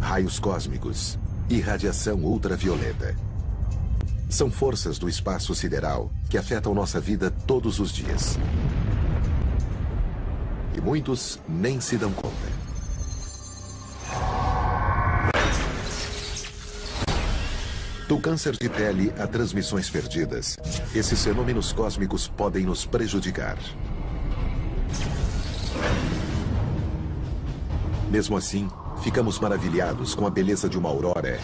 raios cósmicos e radiação ultravioleta. São forças do espaço sideral que afetam nossa vida todos os dias. E muitos nem se dão conta. Do câncer de pele a transmissões perdidas, esses fenômenos cósmicos podem nos prejudicar. Mesmo assim, ficamos maravilhados com a beleza de uma aurora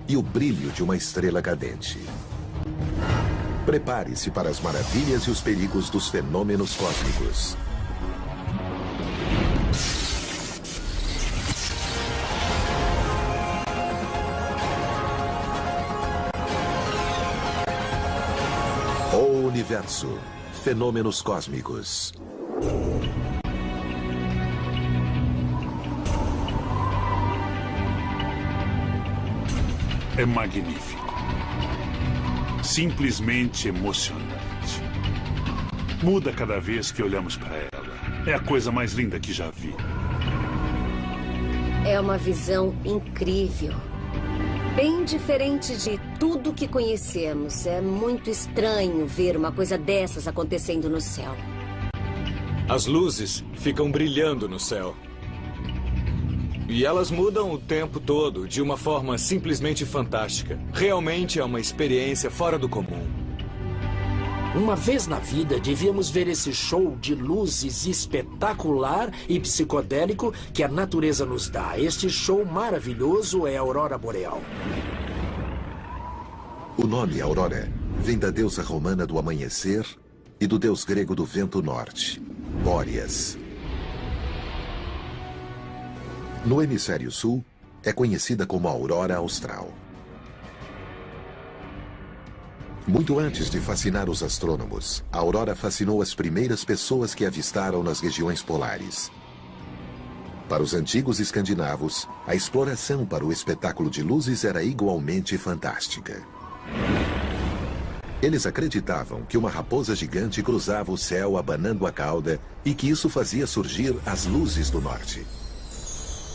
e o brilho de uma estrela cadente. Prepare-se para as maravilhas e os perigos dos fenômenos cósmicos. O universo. Fenômenos cósmicos. É magnífico. Simplesmente emocionante. Muda cada vez que olhamos para ela. É a coisa mais linda que já vi. É uma visão incrível. Bem diferente de tudo que conhecemos. É muito estranho ver uma coisa dessas acontecendo no céu. As luzes ficam brilhando no céu. E elas mudam o tempo todo, de uma forma simplesmente fantástica. Realmente é uma experiência fora do comum. Uma vez na vida, devíamos ver esse show de luzes espetacular e psicodélico que a natureza nos dá. Este show maravilhoso é a Aurora Boreal. O nome Aurora vem da deusa romana do amanhecer e do deus grego do vento norte, Bóreas. No hemisfério sul, é conhecida como Aurora Austral. Muito antes de fascinar os astrônomos, a aurora fascinou as primeiras pessoas que avistaram nas regiões polares. Para os antigos escandinavos, a exploração para o espetáculo de luzes era igualmente fantástica. Eles acreditavam que uma raposa gigante cruzava o céu abanando a cauda e que isso fazia surgir as luzes do norte.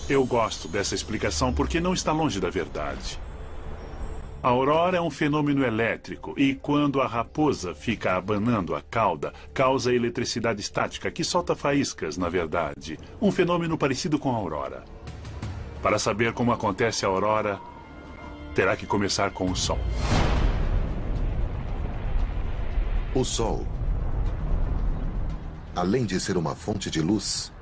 Eu gosto dessa explicação porque não está longe da verdade. A aurora é um fenômeno elétrico e quando a raposa fica abanando a cauda, causa eletricidade estática que solta faíscas, na verdade. Um fenômeno parecido com a aurora. Para saber como acontece a aurora, terá que começar com o Sol. O Sol, além de ser uma fonte de luz,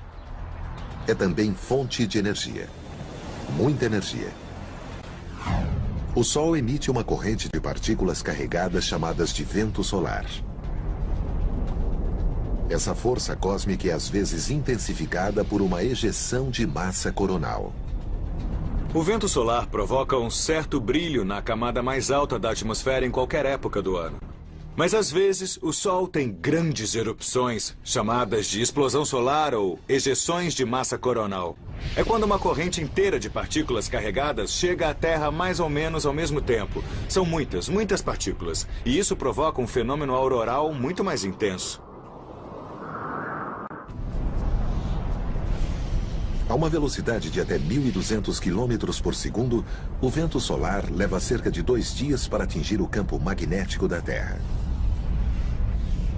é também fonte de energia. Muita energia. O Sol emite uma corrente de partículas carregadas chamadas de vento solar. Essa força cósmica é às vezes intensificada por uma ejeção de massa coronal. O vento solar provoca um certo brilho na camada mais alta da atmosfera em qualquer época do ano. Mas às vezes o Sol tem grandes erupções, chamadas de explosão solar ou ejeções de massa coronal. É quando uma corrente inteira de partículas carregadas chega à Terra mais ou menos ao mesmo tempo. São muitas, muitas partículas. E isso provoca um fenômeno auroral muito mais intenso. A uma velocidade de até 1.200 km por segundo, o vento solar leva cerca de 2 dias para atingir o campo magnético da Terra.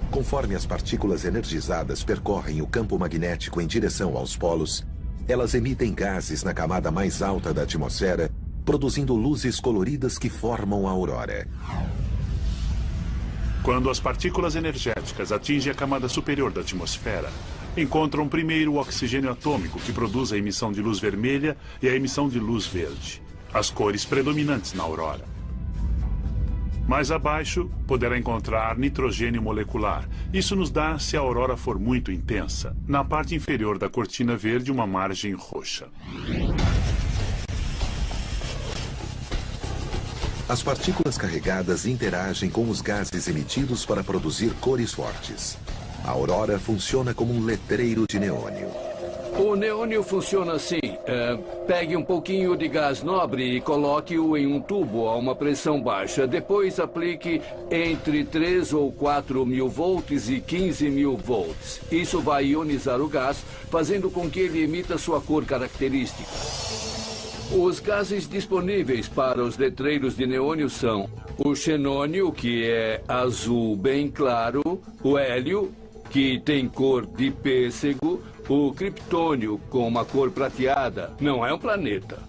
Conforme as partículas energizadas percorrem o campo magnético em direção aos polos, elas emitem gases na camada mais alta da atmosfera, produzindo luzes coloridas que formam a aurora. Quando as partículas energéticas atingem a camada superior da atmosfera, encontram primeiro o oxigênio atômico, que produz a emissão de luz vermelha e a emissão de luz verde, as cores predominantes na aurora. Mais abaixo, poderá encontrar nitrogênio molecular. Isso nos dá, se a aurora for muito intensa, na parte inferior da cortina verde, uma margem roxa. As partículas carregadas interagem com os gases emitidos para produzir cores fortes. A aurora funciona como um letreiro de neônio. O neônio funciona assim. Pegue um pouquinho de gás nobre e coloque-o em um tubo a uma pressão baixa. Depois aplique entre 3 ou 4 mil volts e 15 mil volts. Isso vai ionizar o gás, fazendo com que ele emita sua cor característica. Os gases disponíveis para os letreiros de neônio são o xenônio, que é azul bem claro, o hélio, que tem cor de pêssego, o criptônio, com uma cor prateada, não é um planeta,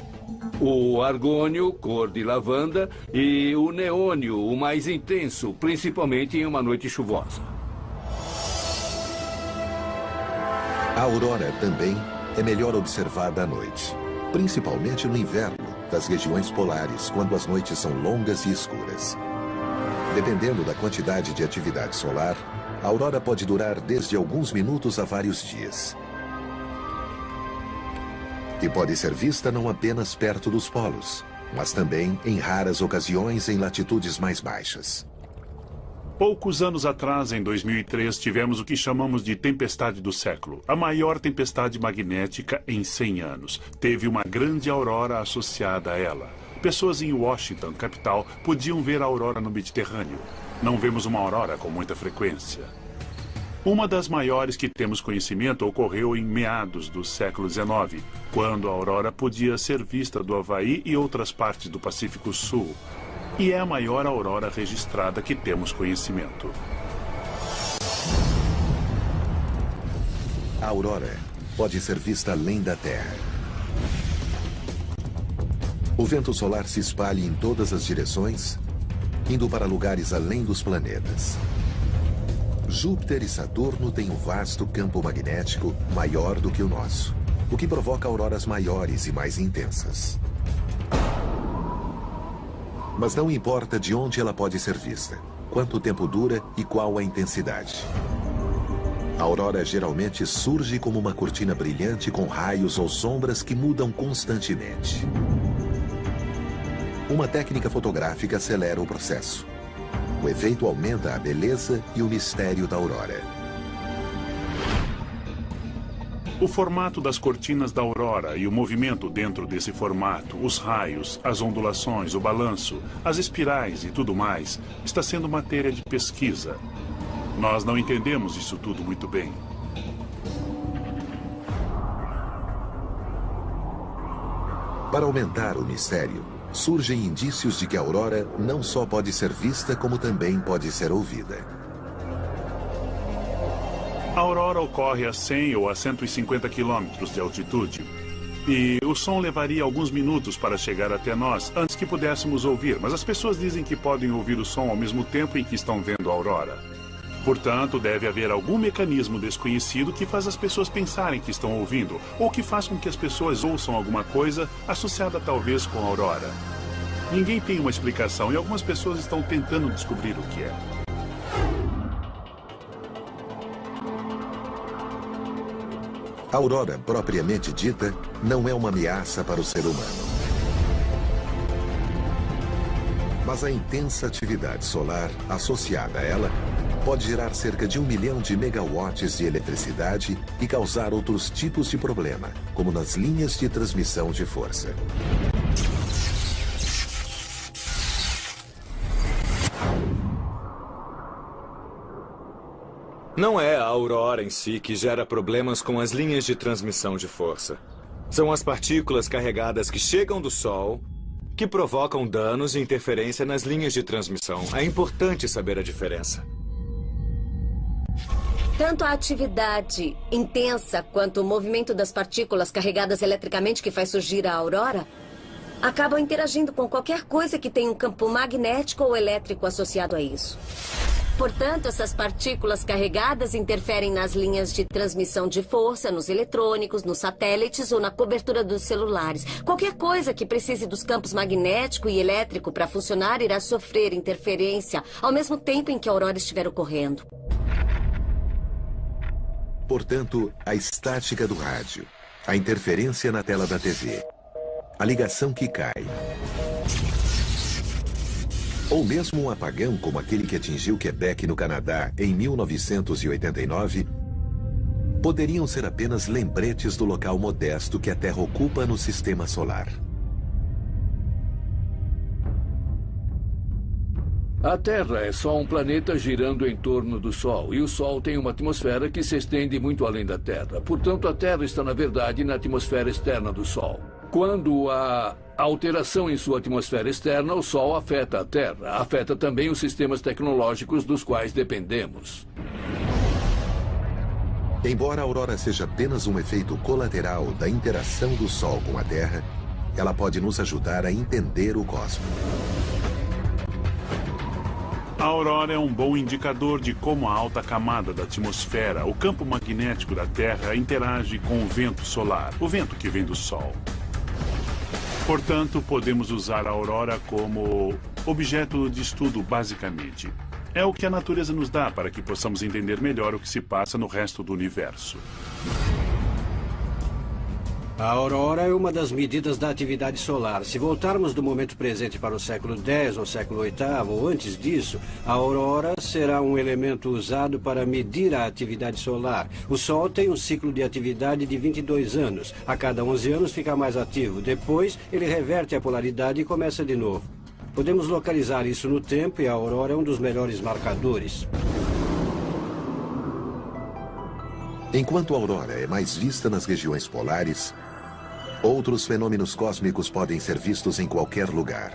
o argônio, cor de lavanda, e o neônio, o mais intenso, principalmente em uma noite chuvosa. A aurora também é melhor observada à noite, principalmente no inverno das regiões polares, quando as noites são longas e escuras. Dependendo da quantidade de atividade solar, a aurora pode durar desde alguns minutos a vários dias. E pode ser vista não apenas perto dos polos, mas também em raras ocasiões em latitudes mais baixas. Poucos anos atrás, em 2003, tivemos o que chamamos de tempestade do século. A maior tempestade magnética em 100 anos. Teve uma grande aurora associada a ela. Pessoas em Washington, capital, podiam ver a aurora no Mediterrâneo. Não vemos uma aurora com muita frequência. Uma das maiores que temos conhecimento ocorreu em meados do século XIX, quando a aurora podia ser vista do Havaí e outras partes do Pacífico Sul. E é a maior aurora registrada que temos conhecimento. A aurora pode ser vista além da Terra. O vento solar se espalha em todas as direções, indo para lugares além dos planetas. Júpiter e Saturno têm um vasto campo magnético maior do que o nosso, o que provoca auroras maiores e mais intensas. Mas não importa de onde ela pode ser vista, quanto tempo dura e qual a intensidade. A aurora geralmente surge como uma cortina brilhante com raios ou sombras que mudam constantemente. Uma técnica fotográfica acelera o processo. O efeito aumenta a beleza e o mistério da aurora. O formato das cortinas da aurora e o movimento dentro desse formato, os raios, as ondulações, o balanço, as espirais e tudo mais, está sendo matéria de pesquisa. Nós não entendemos isso tudo muito bem. Para aumentar o mistério, surgem indícios de que a aurora não só pode ser vista, como também pode ser ouvida. A aurora ocorre a 100 ou a 150 quilômetros de altitude. E o som levaria alguns minutos para chegar até nós, antes que pudéssemos ouvir. Mas as pessoas dizem que podem ouvir o som ao mesmo tempo em que estão vendo a aurora. Portanto, deve haver algum mecanismo desconhecido que faz as pessoas pensarem que estão ouvindo, ou que faz com que as pessoas ouçam alguma coisa associada talvez com a aurora. Ninguém tem uma explicação e algumas pessoas estão tentando descobrir o que é. A aurora, propriamente dita, não é uma ameaça para o ser humano. Mas a intensa atividade solar associada a ela pode gerar cerca de 1 milhão de megawatts de eletricidade e causar outros tipos de problema, como nas linhas de transmissão de força. Não é a aurora em si que gera problemas com as linhas de transmissão de força. São as partículas carregadas que chegam do Sol que provocam danos e interferência nas linhas de transmissão. É importante saber a diferença. Tanto a atividade intensa quanto o movimento das partículas carregadas eletricamente que faz surgir a aurora acabam interagindo com qualquer coisa que tenha um campo magnético ou elétrico associado a isso. Portanto, essas partículas carregadas interferem nas linhas de transmissão de força, nos eletrônicos, nos satélites ou na cobertura dos celulares. Qualquer coisa que precise dos campos magnético e elétrico para funcionar irá sofrer interferência ao mesmo tempo em que a aurora estiver ocorrendo. Portanto, a estática do rádio, a interferência na tela da TV, a ligação que cai, ou mesmo um apagão como aquele que atingiu Quebec, no Canadá, em 1989, poderiam ser apenas lembretes do local modesto que a Terra ocupa no sistema solar. A Terra é só um planeta girando em torno do Sol, e o Sol tem uma atmosfera que se estende muito além da Terra. Portanto, a Terra está, na verdade, na atmosfera externa do Sol. Quando há alteração em sua atmosfera externa, o Sol afeta a Terra. Afeta também os sistemas tecnológicos dos quais dependemos. Embora a aurora seja apenas um efeito colateral da interação do Sol com a Terra, ela pode nos ajudar a entender o cosmos. A aurora é um bom indicador de como a alta camada da atmosfera, o campo magnético da Terra, interage com o vento solar, o vento que vem do Sol. Portanto, podemos usar a aurora como objeto de estudo basicamente. É o que a natureza nos dá para que possamos entender melhor o que se passa no resto do universo. A aurora é uma das medidas da atividade solar. Se voltarmos do momento presente para o século X ou século VIII ou antes disso, a aurora será um elemento usado para medir a atividade solar. O Sol tem um ciclo de atividade de 22 anos. A cada 11 anos fica mais ativo. Depois, ele reverte a polaridade e começa de novo. Podemos localizar isso no tempo e a aurora é um dos melhores marcadores. Enquanto a aurora é mais vista nas regiões polares, outros fenômenos cósmicos podem ser vistos em qualquer lugar.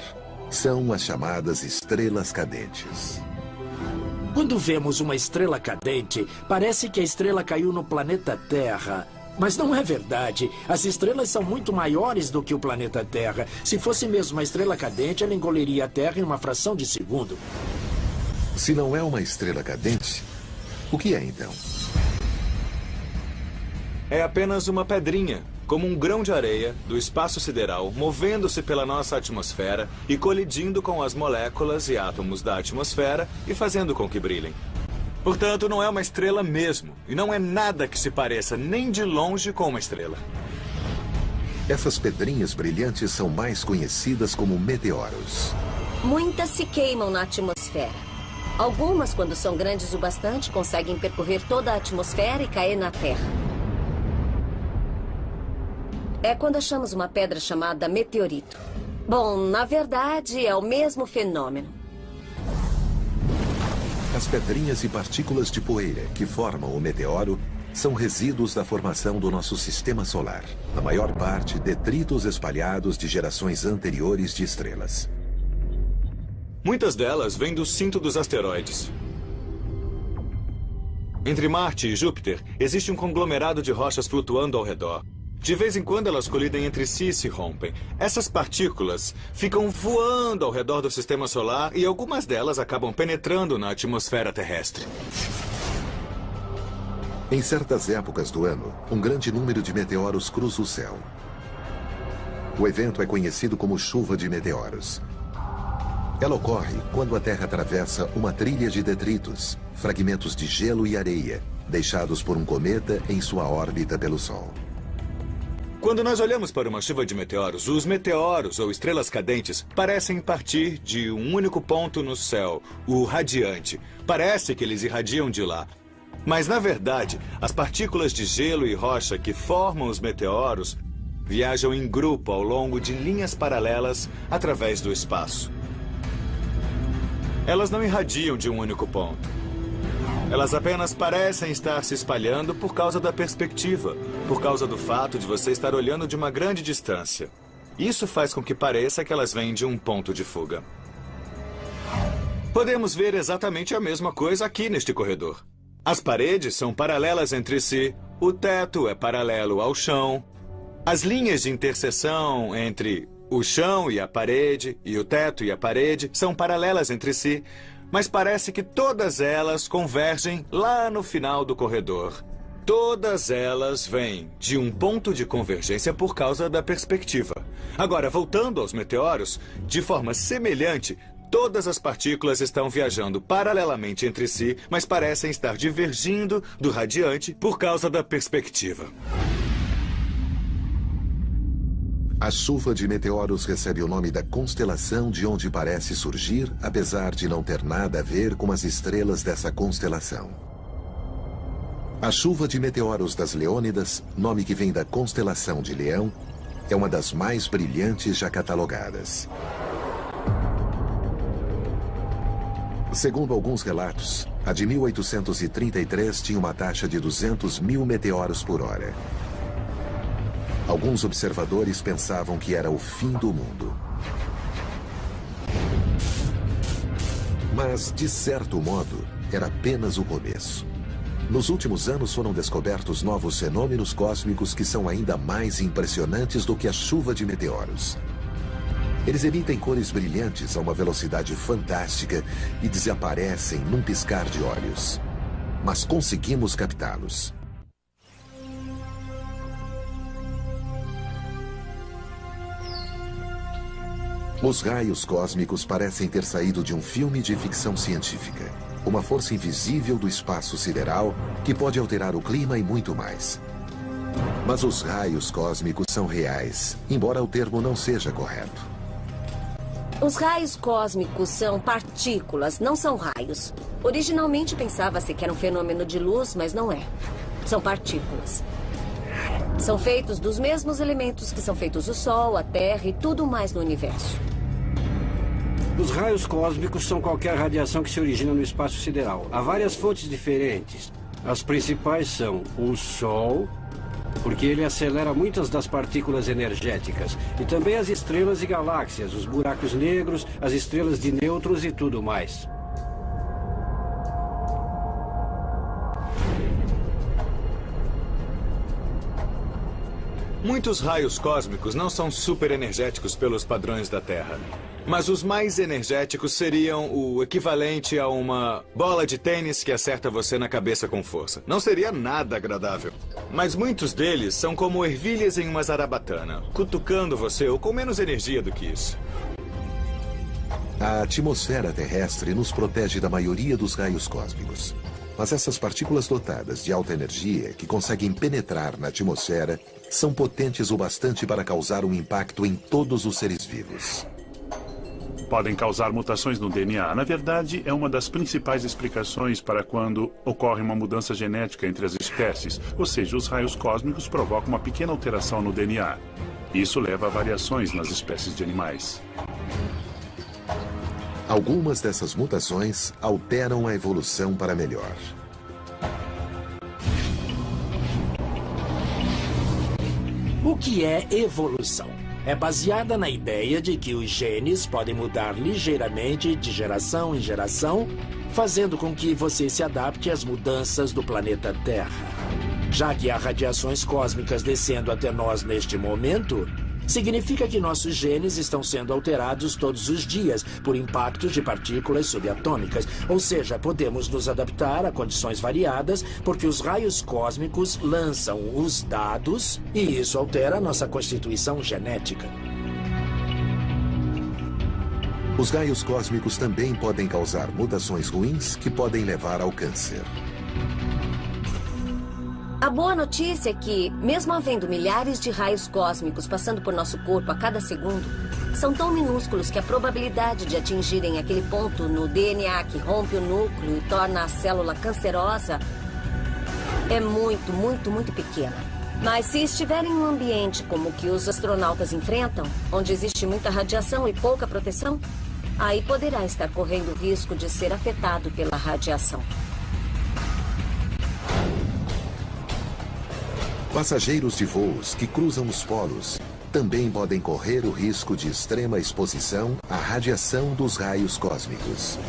São as chamadas estrelas cadentes. Quando vemos uma estrela cadente, parece que a estrela caiu no planeta Terra. Mas não é verdade. As estrelas são muito maiores do que o planeta Terra. Se fosse mesmo uma estrela cadente, ela engoliria a Terra em uma fração de segundo. Se não é uma estrela cadente, o que é então? É apenas uma pedrinha, como um grão de areia do espaço sideral, movendo-se pela nossa atmosfera e colidindo com as moléculas e átomos da atmosfera e fazendo com que brilhem. Portanto, não é uma estrela mesmo, e não é nada que se pareça nem de longe com uma estrela. Essas pedrinhas brilhantes são mais conhecidas como meteoros. Muitas se queimam na atmosfera. Algumas, quando são grandes o bastante, conseguem percorrer toda a atmosfera e cair na Terra. É quando achamos uma pedra chamada meteorito. Bom, na verdade, é o mesmo fenômeno. As pedrinhas e partículas de poeira que formam o meteoro são resíduos da formação do nosso sistema solar. A maior parte, detritos espalhados de gerações anteriores de estrelas. Muitas delas vêm do cinto dos asteroides. Entre Marte e Júpiter, existe um conglomerado de rochas flutuando ao redor. De vez em quando elas colidem entre si e se rompem. Essas partículas ficam voando ao redor do sistema solar e algumas delas acabam penetrando na atmosfera terrestre. Em certas épocas do ano, um grande número de meteoros cruza o céu. O evento é conhecido como chuva de meteoros. Ela ocorre quando a Terra atravessa uma trilha de detritos, fragmentos de gelo e areia, deixados por um cometa em sua órbita pelo Sol. Quando nós olhamos para uma chuva de meteoros, os meteoros ou estrelas cadentes parecem partir de um único ponto no céu, o radiante. Parece que eles irradiam de lá. Mas, na verdade, as partículas de gelo e rocha que formam os meteoros viajam em grupo ao longo de linhas paralelas através do espaço. Elas não irradiam de um único ponto. Elas apenas parecem estar se espalhando por causa da perspectiva, por causa do fato de você estar olhando de uma grande distância. Isso faz com que pareça que elas vêm de um ponto de fuga. Podemos ver exatamente a mesma coisa aqui neste corredor. As paredes são paralelas entre si, o teto é paralelo ao chão. As linhas de interseção entre o chão e a parede, e o teto e a parede, são paralelas entre si, mas parece que todas elas convergem lá no final do corredor. Todas elas vêm de um ponto de convergência por causa da perspectiva. Agora, voltando aos meteoros, de forma semelhante, todas as partículas estão viajando paralelamente entre si, mas parecem estar divergindo do radiante por causa da perspectiva. A chuva de meteoros recebe o nome da constelação de onde parece surgir, apesar de não ter nada a ver com as estrelas dessa constelação. A chuva de meteoros das Leônidas, nome que vem da constelação de Leão, é uma das mais brilhantes já catalogadas. Segundo alguns relatos, a de 1833 tinha uma taxa de 200 mil meteoros por hora. Alguns observadores pensavam que era o fim do mundo. Mas, de certo modo, era apenas o começo. Nos últimos anos foram descobertos novos fenômenos cósmicos que são ainda mais impressionantes do que a chuva de meteoros. Eles emitem cores brilhantes a uma velocidade fantástica e desaparecem num piscar de olhos. Mas conseguimos captá-los. Os raios cósmicos parecem ter saído de um filme de ficção científica. Uma força invisível do espaço sideral que pode alterar o clima e muito mais. Mas os raios cósmicos são reais, embora o termo não seja correto. Os raios cósmicos são partículas, não são raios. Originalmente pensava-se que era um fenômeno de luz, mas não é. São partículas. São feitos dos mesmos elementos que são feitos o Sol, a Terra e tudo mais no universo. Os raios cósmicos são qualquer radiação que se origina no espaço sideral. Há várias fontes diferentes. As principais são o Sol, porque ele acelera muitas das partículas energéticas, e também as estrelas e galáxias, os buracos negros, as estrelas de nêutrons e tudo mais. Muitos raios cósmicos não são super energéticos pelos padrões da Terra. Mas os mais energéticos seriam o equivalente a uma bola de tênis que acerta você na cabeça com força. Não seria nada agradável. Mas muitos deles são como ervilhas em uma zarabatana, cutucando você ou com menos energia do que isso. A atmosfera terrestre nos protege da maioria dos raios cósmicos. Mas essas partículas dotadas de alta energia, que conseguem penetrar na atmosfera, são potentes o bastante para causar um impacto em todos os seres vivos. Podem causar mutações no DNA. Na verdade, é uma das principais explicações para quando ocorre uma mudança genética entre as espécies. Ou seja, os raios cósmicos provocam uma pequena alteração no DNA. Isso leva a variações nas espécies de animais. Algumas dessas mutações alteram a evolução para melhor. O que é evolução? É baseada na ideia de que os genes podem mudar ligeiramente de geração em geração, fazendo com que você se adapte às mudanças do planeta Terra. Já que há radiações cósmicas descendo até nós neste momento, significa que nossos genes estão sendo alterados todos os dias por impactos de partículas subatômicas. Ou seja, podemos nos adaptar a condições variadas porque os raios cósmicos lançam os dados e isso altera nossa constituição genética. Os raios cósmicos também podem causar mutações ruins que podem levar ao câncer. A boa notícia é que, mesmo havendo milhares de raios cósmicos passando por nosso corpo a cada segundo, são tão minúsculos que a probabilidade de atingirem aquele ponto no DNA que rompe o núcleo e torna a célula cancerosa é muito, muito, muito pequena. Mas se estiver em um ambiente como o que os astronautas enfrentam, onde existe muita radiação e pouca proteção, aí poderá estar correndo o risco de ser afetado pela radiação. Passageiros de voos que cruzam os polos também podem correr o risco de extrema exposição à radiação dos raios cósmicos.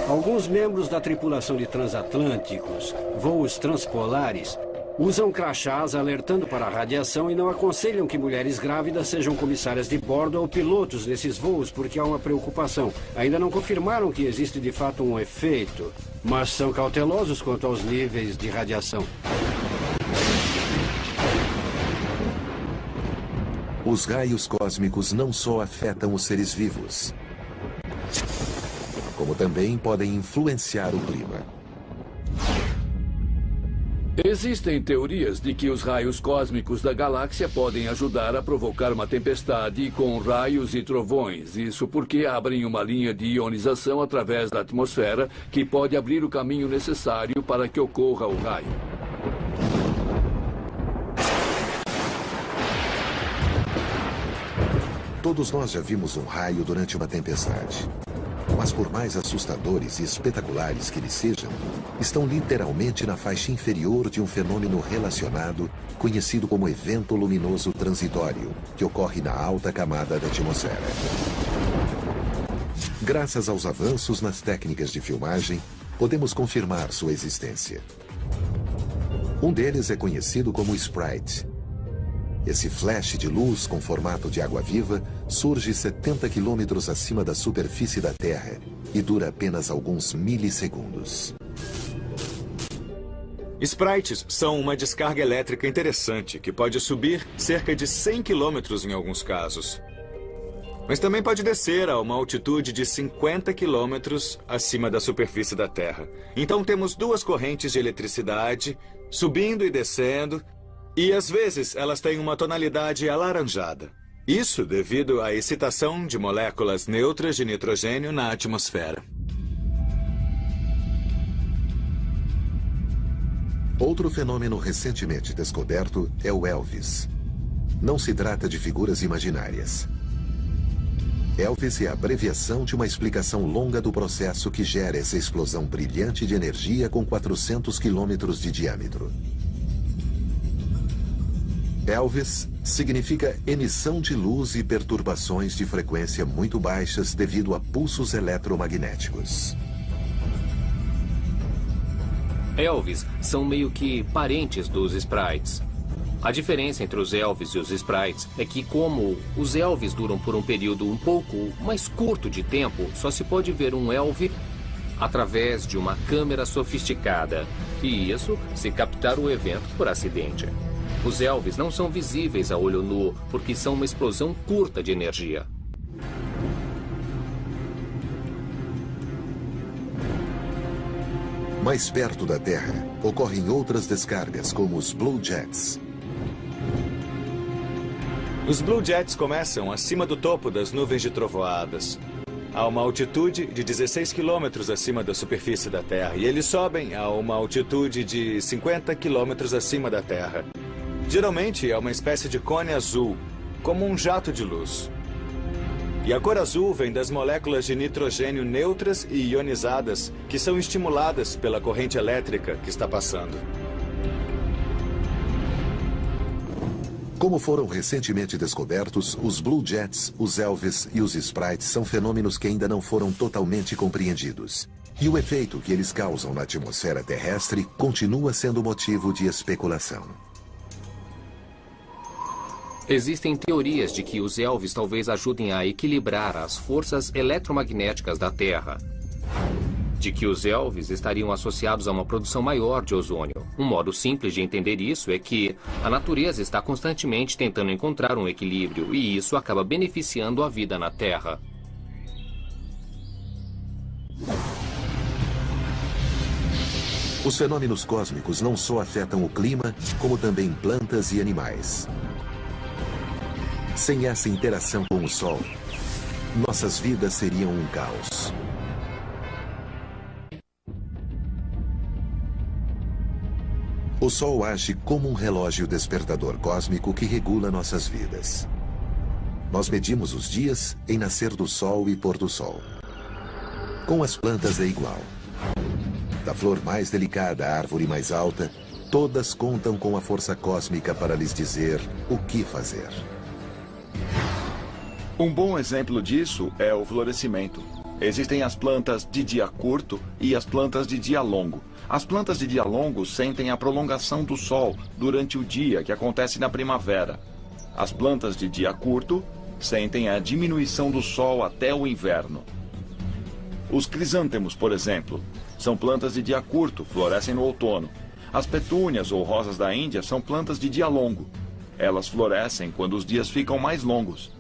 Alguns membros da tripulação de transatlânticos, voos transpolares, usam crachás alertando para a radiação e não aconselham que mulheres grávidas sejam comissárias de bordo ou pilotos nesses voos porque há uma preocupação. Ainda não confirmaram que existe de fato um efeito, mas são cautelosos quanto aos níveis de radiação. Os raios cósmicos não só afetam os seres vivos, como também podem influenciar o clima. Existem teorias de que os raios cósmicos da galáxia podem ajudar a provocar uma tempestade com raios e trovões. Isso porque abrem uma linha de ionização através da atmosfera que pode abrir o caminho necessário para que ocorra o raio. Todos nós já vimos um raio durante uma tempestade. Mas por mais assustadores e espetaculares que eles sejam, estão literalmente na faixa inferior de um fenômeno relacionado, conhecido como evento luminoso transitório, que ocorre na alta camada da atmosfera. Graças aos avanços nas técnicas de filmagem, podemos confirmar sua existência. Um deles é conhecido como Sprite. Esse flash de luz com formato de água-viva surge 70 quilômetros acima da superfície da Terra e dura apenas alguns milissegundos. Sprites são uma descarga elétrica interessante que pode subir cerca de 100 quilômetros em alguns casos. Mas também pode descer a uma altitude de 50 quilômetros acima da superfície da Terra. Então temos duas correntes de eletricidade subindo e descendo, e às vezes elas têm uma tonalidade alaranjada. Isso devido à excitação de moléculas neutras de nitrogênio na atmosfera. Outro fenômeno recentemente descoberto é o Elvis. Não se trata de figuras imaginárias. Elvis é a abreviação de uma explicação longa do processo que gera essa explosão brilhante de energia com 400 quilômetros de diâmetro. Elvis significa emissão de luz e perturbações de frequência muito baixas devido a pulsos eletromagnéticos. Elvis são meio que parentes dos Sprites. A diferença entre os Elvis e os Sprites é que, como os Elvis duram por um período um pouco mais curto de tempo, só se pode ver um Elvis através de uma câmera sofisticada. E isso se captar o evento por acidente. Os Elvis não são visíveis a olho nu porque são uma explosão curta de energia. Mais perto da Terra, ocorrem outras descargas, como os Blue Jets. Os Blue Jets começam acima do topo das nuvens de trovoadas, a uma altitude de 16 quilômetros acima da superfície da Terra, e eles sobem a uma altitude de 50 quilômetros acima da Terra. Geralmente é uma espécie de cone azul, como um jato de luz. E a cor azul vem das moléculas de nitrogênio neutras e ionizadas que são estimuladas pela corrente elétrica que está passando. Como foram recentemente descobertos, os Blue Jets, os Elvis e os Sprites são fenômenos que ainda não foram totalmente compreendidos. E o efeito que eles causam na atmosfera terrestre continua sendo motivo de especulação. Existem teorias de que os Elvis talvez ajudem a equilibrar as forças eletromagnéticas da Terra. De que os Elvis estariam associados a uma produção maior de ozônio. Um modo simples de entender isso é que a natureza está constantemente tentando encontrar um equilíbrio e isso acaba beneficiando a vida na Terra. Os fenômenos cósmicos não só afetam o clima, como também plantas e animais. Sem essa interação com o Sol, nossas vidas seriam um caos. O Sol age como um relógio despertador cósmico que regula nossas vidas. Nós medimos os dias em nascer do Sol e pôr do Sol. Com as plantas é igual. Da flor mais delicada à árvore mais alta, todas contam com a força cósmica para lhes dizer o que fazer. Um bom exemplo disso é o florescimento. Existem as plantas de dia curto e as plantas de dia longo. As plantas de dia longo sentem a prolongação do sol durante o dia, que acontece na primavera. As plantas de dia curto sentem a diminuição do sol até o inverno. Os crisântemos, por exemplo, são plantas de dia curto, florescem no outono. As petúnias ou rosas da Índia são plantas de dia longo. Elas florescem quando os dias ficam mais longos.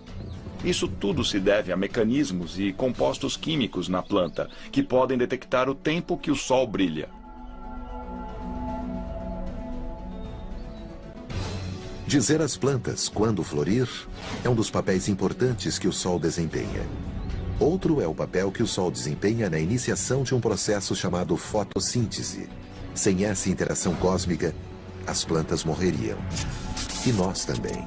Isso tudo se deve a mecanismos e compostos químicos na planta, que podem detectar o tempo que o sol brilha. Dizer às plantas quando florir é um dos papéis importantes que o Sol desempenha. Outro é o papel que o Sol desempenha na iniciação de um processo chamado fotossíntese. Sem essa interação cósmica, as plantas morreriam. E nós também.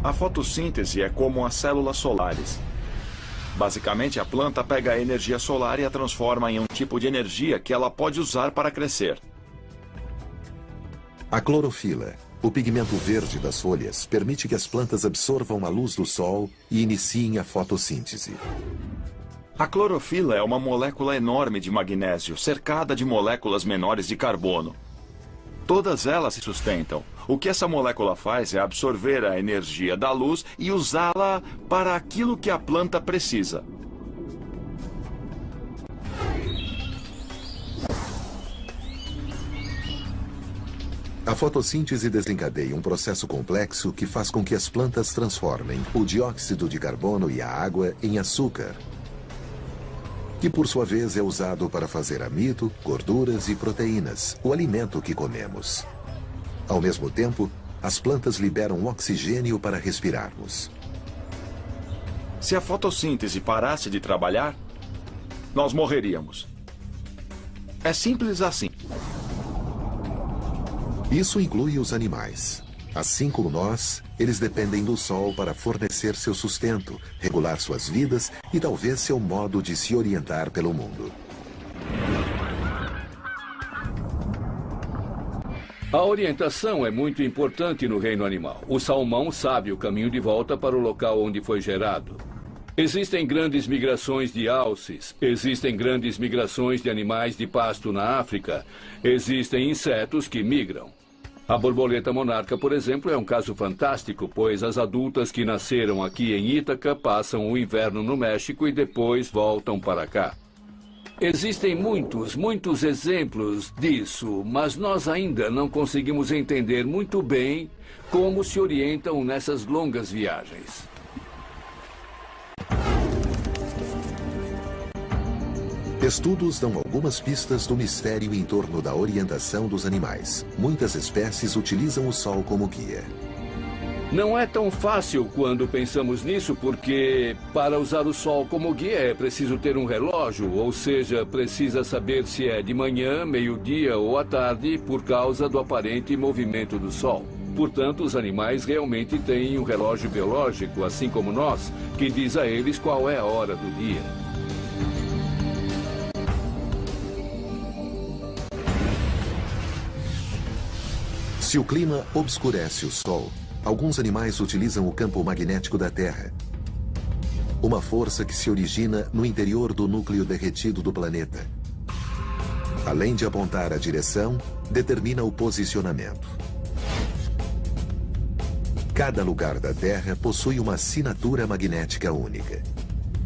A fotossíntese é como as células solares. Basicamente, a planta pega a energia solar e a transforma em um tipo de energia que ela pode usar para crescer. A clorofila, o pigmento verde das folhas, permite que as plantas absorvam a luz do sol e iniciem a fotossíntese. A clorofila é uma molécula enorme de magnésio, cercada de moléculas menores de carbono. Todas elas se sustentam. O que essa molécula faz é absorver a energia da luz e usá-la para aquilo que a planta precisa. A fotossíntese desencadeia um processo complexo que faz com que as plantas transformem o dióxido de carbono e a água em açúcar, que por sua vez é usado para fazer amido, gorduras e proteínas, o alimento que comemos. Ao mesmo tempo, as plantas liberam oxigênio para respirarmos. Se a fotossíntese parasse de trabalhar, nós morreríamos. É simples assim. Isso inclui os animais. Assim como nós, eles dependem do sol para fornecer seu sustento, regular suas vidas e talvez seu modo de se orientar pelo mundo. A orientação é muito importante no reino animal. O salmão sabe o caminho de volta para o local onde foi gerado. Existem grandes migrações de alces, existem grandes migrações de animais de pasto na África, existem insetos que migram. A borboleta monarca, por exemplo, é um caso fantástico, pois as adultas que nasceram aqui em Ítaca passam o inverno no México e depois voltam para cá. Existem muitos exemplos disso, mas nós ainda não conseguimos entender muito bem como se orientam nessas longas viagens. Estudos dão algumas pistas do mistério em torno da orientação dos animais. Muitas espécies utilizam o sol como guia. Não é tão fácil quando pensamos nisso, porque para usar o sol como guia é preciso ter um relógio, ou seja, precisa saber se é de manhã, meio-dia ou à tarde, por causa do aparente movimento do sol. Portanto, os animais realmente têm um relógio biológico, assim como nós, que diz a eles qual é a hora do dia. Se o clima obscurece o sol, alguns animais utilizam o campo magnético da Terra, uma força que se origina no interior do núcleo derretido do planeta. Além de apontar a direção, determina o posicionamento. Cada lugar da Terra possui uma assinatura magnética única.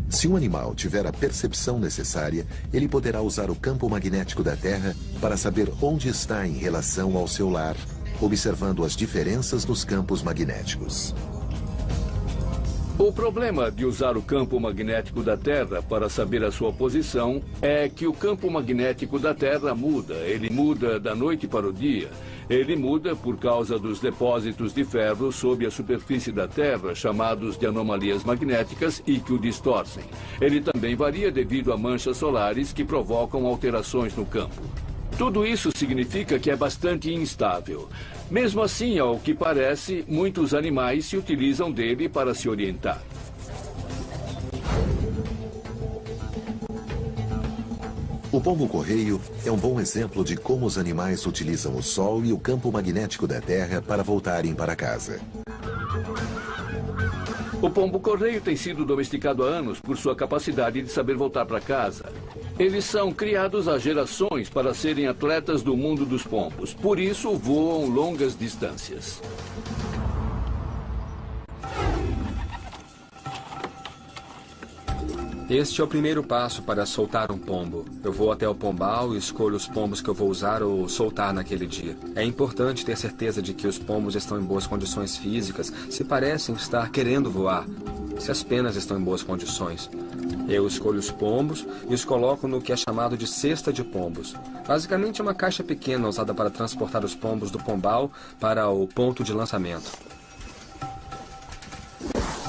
Se um animal tiver a percepção necessária, ele poderá usar o campo magnético da Terra para saber onde está em relação ao seu lar, observando as diferenças nos campos magnéticos. O problema de usar o campo magnético da Terra para saber a sua posição é que o campo magnético da Terra muda. Ele muda da noite para o dia. Ele muda por causa dos depósitos de ferro sob a superfície da Terra, chamados de anomalias magnéticas, e que o distorcem. Ele também varia devido a manchas solares que provocam alterações no campo. Tudo isso significa que é bastante instável. Mesmo assim, ao que parece, muitos animais se utilizam dele para se orientar. O pombo-correio é um bom exemplo de como os animais utilizam o sol e o campo magnético da Terra para voltarem para casa. O pombo-correio tem sido domesticado há anos por sua capacidade de saber voltar para casa. Eles são criados há gerações para serem atletas do mundo dos pombos. Por isso, voam longas distâncias. Este é o primeiro passo para soltar um pombo. Eu vou até o pombal e escolho os pombos que eu vou usar ou soltar naquele dia. É importante ter certeza de que os pombos estão em boas condições físicas, se parecem estar querendo voar, se as penas estão em boas condições. Eu escolho os pombos e os coloco no que é chamado de cesta de pombos. Basicamente é uma caixa pequena usada para transportar os pombos do pombal para o ponto de lançamento.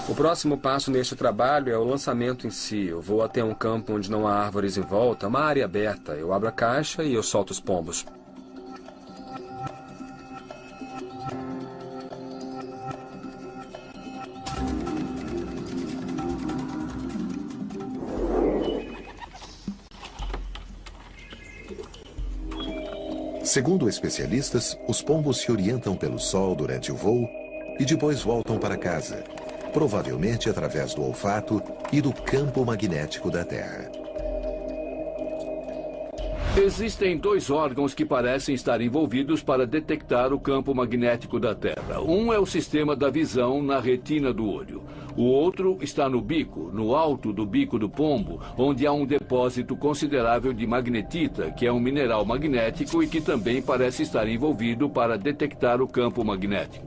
O próximo passo neste trabalho é o lançamento em si. Eu vou até um campo onde não há árvores em volta, uma área aberta. Eu abro a caixa e eu solto os pombos. Segundo especialistas, os pombos se orientam pelo sol durante o voo e depois voltam para casa, provavelmente através do olfato e do campo magnético da Terra. Existem dois órgãos que parecem estar envolvidos para detectar o campo magnético da Terra. Um é o sistema da visão na retina do olho. O outro está no bico, no alto do bico do pombo, onde há um depósito considerável de magnetita, que é um mineral magnético e que também parece estar envolvido para detectar o campo magnético.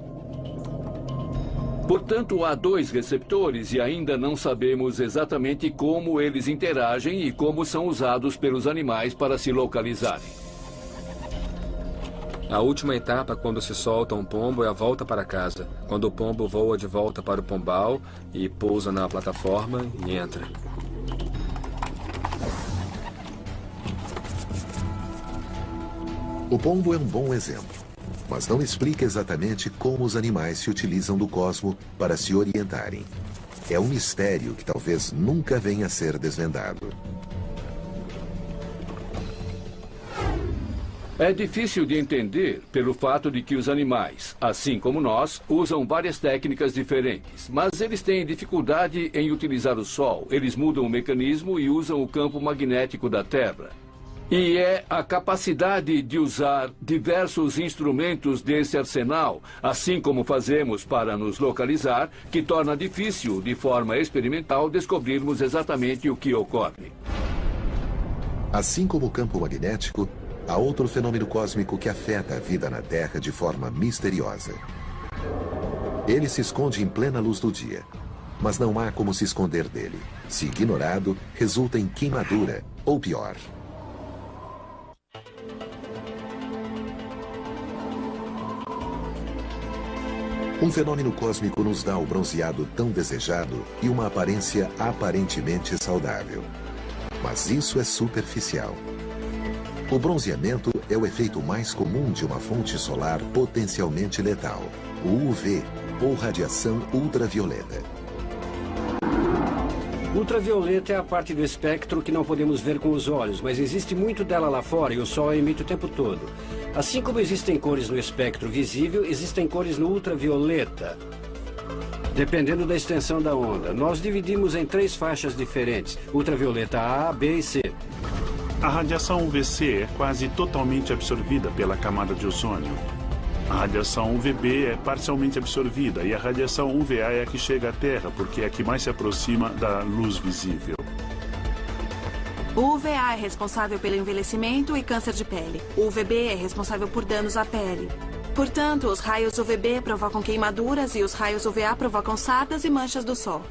Portanto, há dois receptores e ainda não sabemos exatamente como eles interagem e como são usados pelos animais para se localizarem. A última etapa quando se solta um pombo é a volta para casa, quando o pombo voa de volta para o pombal e pousa na plataforma e entra. O pombo é um bom exemplo, mas não explica exatamente como os animais se utilizam do cosmo para se orientarem. É um mistério que talvez nunca venha a ser desvendado. É difícil de entender pelo fato de que os animais, assim como nós, usam várias técnicas diferentes. Mas eles têm dificuldade em utilizar o Sol. Eles mudam o mecanismo e usam o campo magnético da Terra. E é a capacidade de usar diversos instrumentos desse arsenal, assim como fazemos para nos localizar, que torna difícil, de forma experimental, descobrirmos exatamente o que ocorre. Assim como o campo magnético, há outro fenômeno cósmico que afeta a vida na Terra de forma misteriosa. Ele se esconde em plena luz do dia, mas não há como se esconder dele. Se ignorado, resulta em queimadura, ou pior. Um fenômeno cósmico nos dá o bronzeado tão desejado e uma aparência aparentemente saudável. Mas isso é superficial. O bronzeamento é o efeito mais comum de uma fonte solar potencialmente letal, o UV, ou radiação ultravioleta. Ultravioleta é a parte do espectro que não podemos ver com os olhos, mas existe muito dela lá fora e o Sol a emite o tempo todo. Assim como existem cores no espectro visível, existem cores no ultravioleta, dependendo da extensão da onda. Nós dividimos em 3 faixas diferentes: ultravioleta A, B e C. A radiação UVC é quase totalmente absorvida pela camada de ozônio. A radiação UVB é parcialmente absorvida e a radiação UVA é a que chega à Terra, porque é a que mais se aproxima da luz visível. O UVA é responsável pelo envelhecimento e câncer de pele. O UVB é responsável por danos à pele. Portanto, os raios UVB provocam queimaduras e os raios UVA provocam sardas e manchas do sol.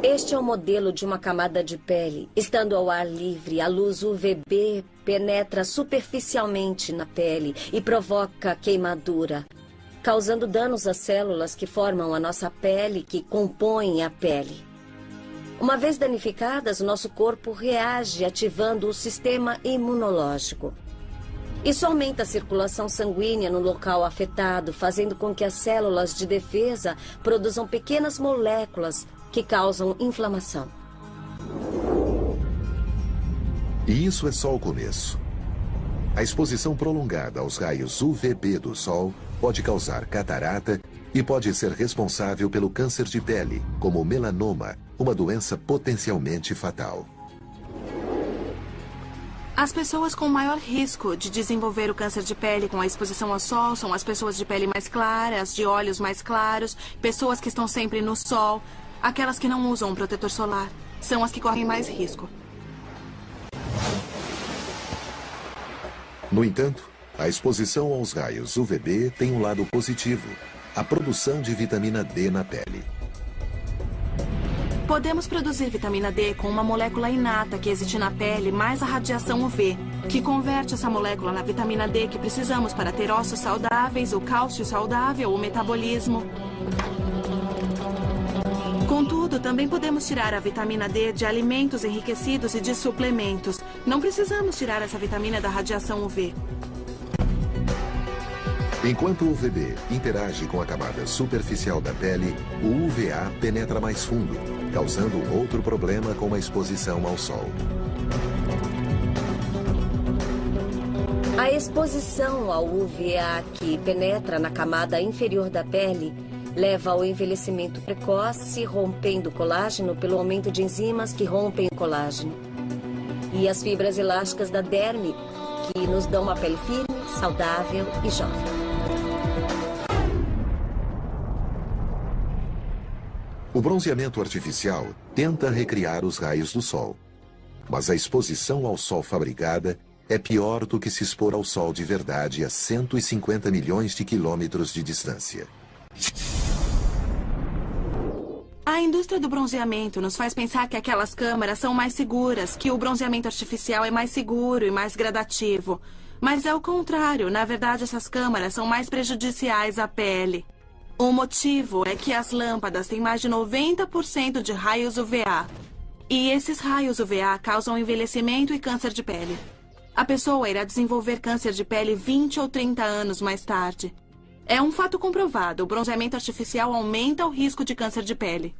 Este é o modelo de uma camada de pele. Estando ao ar livre, a luz UVB penetra superficialmente na pele e provoca queimadura, causando danos às células que formam a nossa pele, que compõem a pele. Uma vez danificadas, o nosso corpo reage ativando o sistema imunológico. Isso aumenta a circulação sanguínea no local afetado, fazendo com que as células de defesa produzam pequenas moléculas que causam inflamação. E isso é só o começo. A exposição prolongada aos raios UVB do Sol pode causar catarata e pode ser responsável pelo câncer de pele, como melanoma, uma doença potencialmente fatal. As pessoas com maior risco de desenvolver o câncer de pele com a exposição ao sol são as pessoas de pele mais clara, as de olhos mais claros, pessoas que estão sempre no sol, aquelas que não usam um protetor solar. São as que correm mais risco. No entanto, a exposição aos raios UVB tem um lado positivo: a produção de vitamina D na pele. Podemos produzir vitamina D com uma molécula inata que existe na pele, mais a radiação UV, que converte essa molécula na vitamina D que precisamos para ter ossos saudáveis, o cálcio saudável, o metabolismo. Contudo, também podemos tirar a vitamina D de alimentos enriquecidos e de suplementos. Não precisamos tirar essa vitamina da radiação UV. Enquanto o UVB interage com a camada superficial da pele, o UVA penetra mais fundo, causando outro problema com a exposição ao sol. A exposição ao UVA que penetra na camada inferior da pele leva ao envelhecimento precoce, rompendo o colágeno pelo aumento de enzimas que rompem o colágeno. E as fibras elásticas da derme, que nos dão uma pele firme, saudável e jovem. O bronzeamento artificial tenta recriar os raios do sol. Mas a exposição ao sol fabricada é pior do que se expor ao sol de verdade a 150 milhões de quilômetros de distância. A indústria do bronzeamento nos faz pensar que aquelas câmeras são mais seguras, que o bronzeamento artificial é mais seguro e mais gradativo. Mas é o contrário. Na verdade, essas câmeras são mais prejudiciais à pele. O motivo é que as lâmpadas têm mais de 90% de raios UVA. E esses raios UVA causam envelhecimento e câncer de pele. A pessoa irá desenvolver câncer de pele 20 ou 30 anos mais tarde. É um fato comprovado. O bronzeamento artificial aumenta o risco de câncer de pele.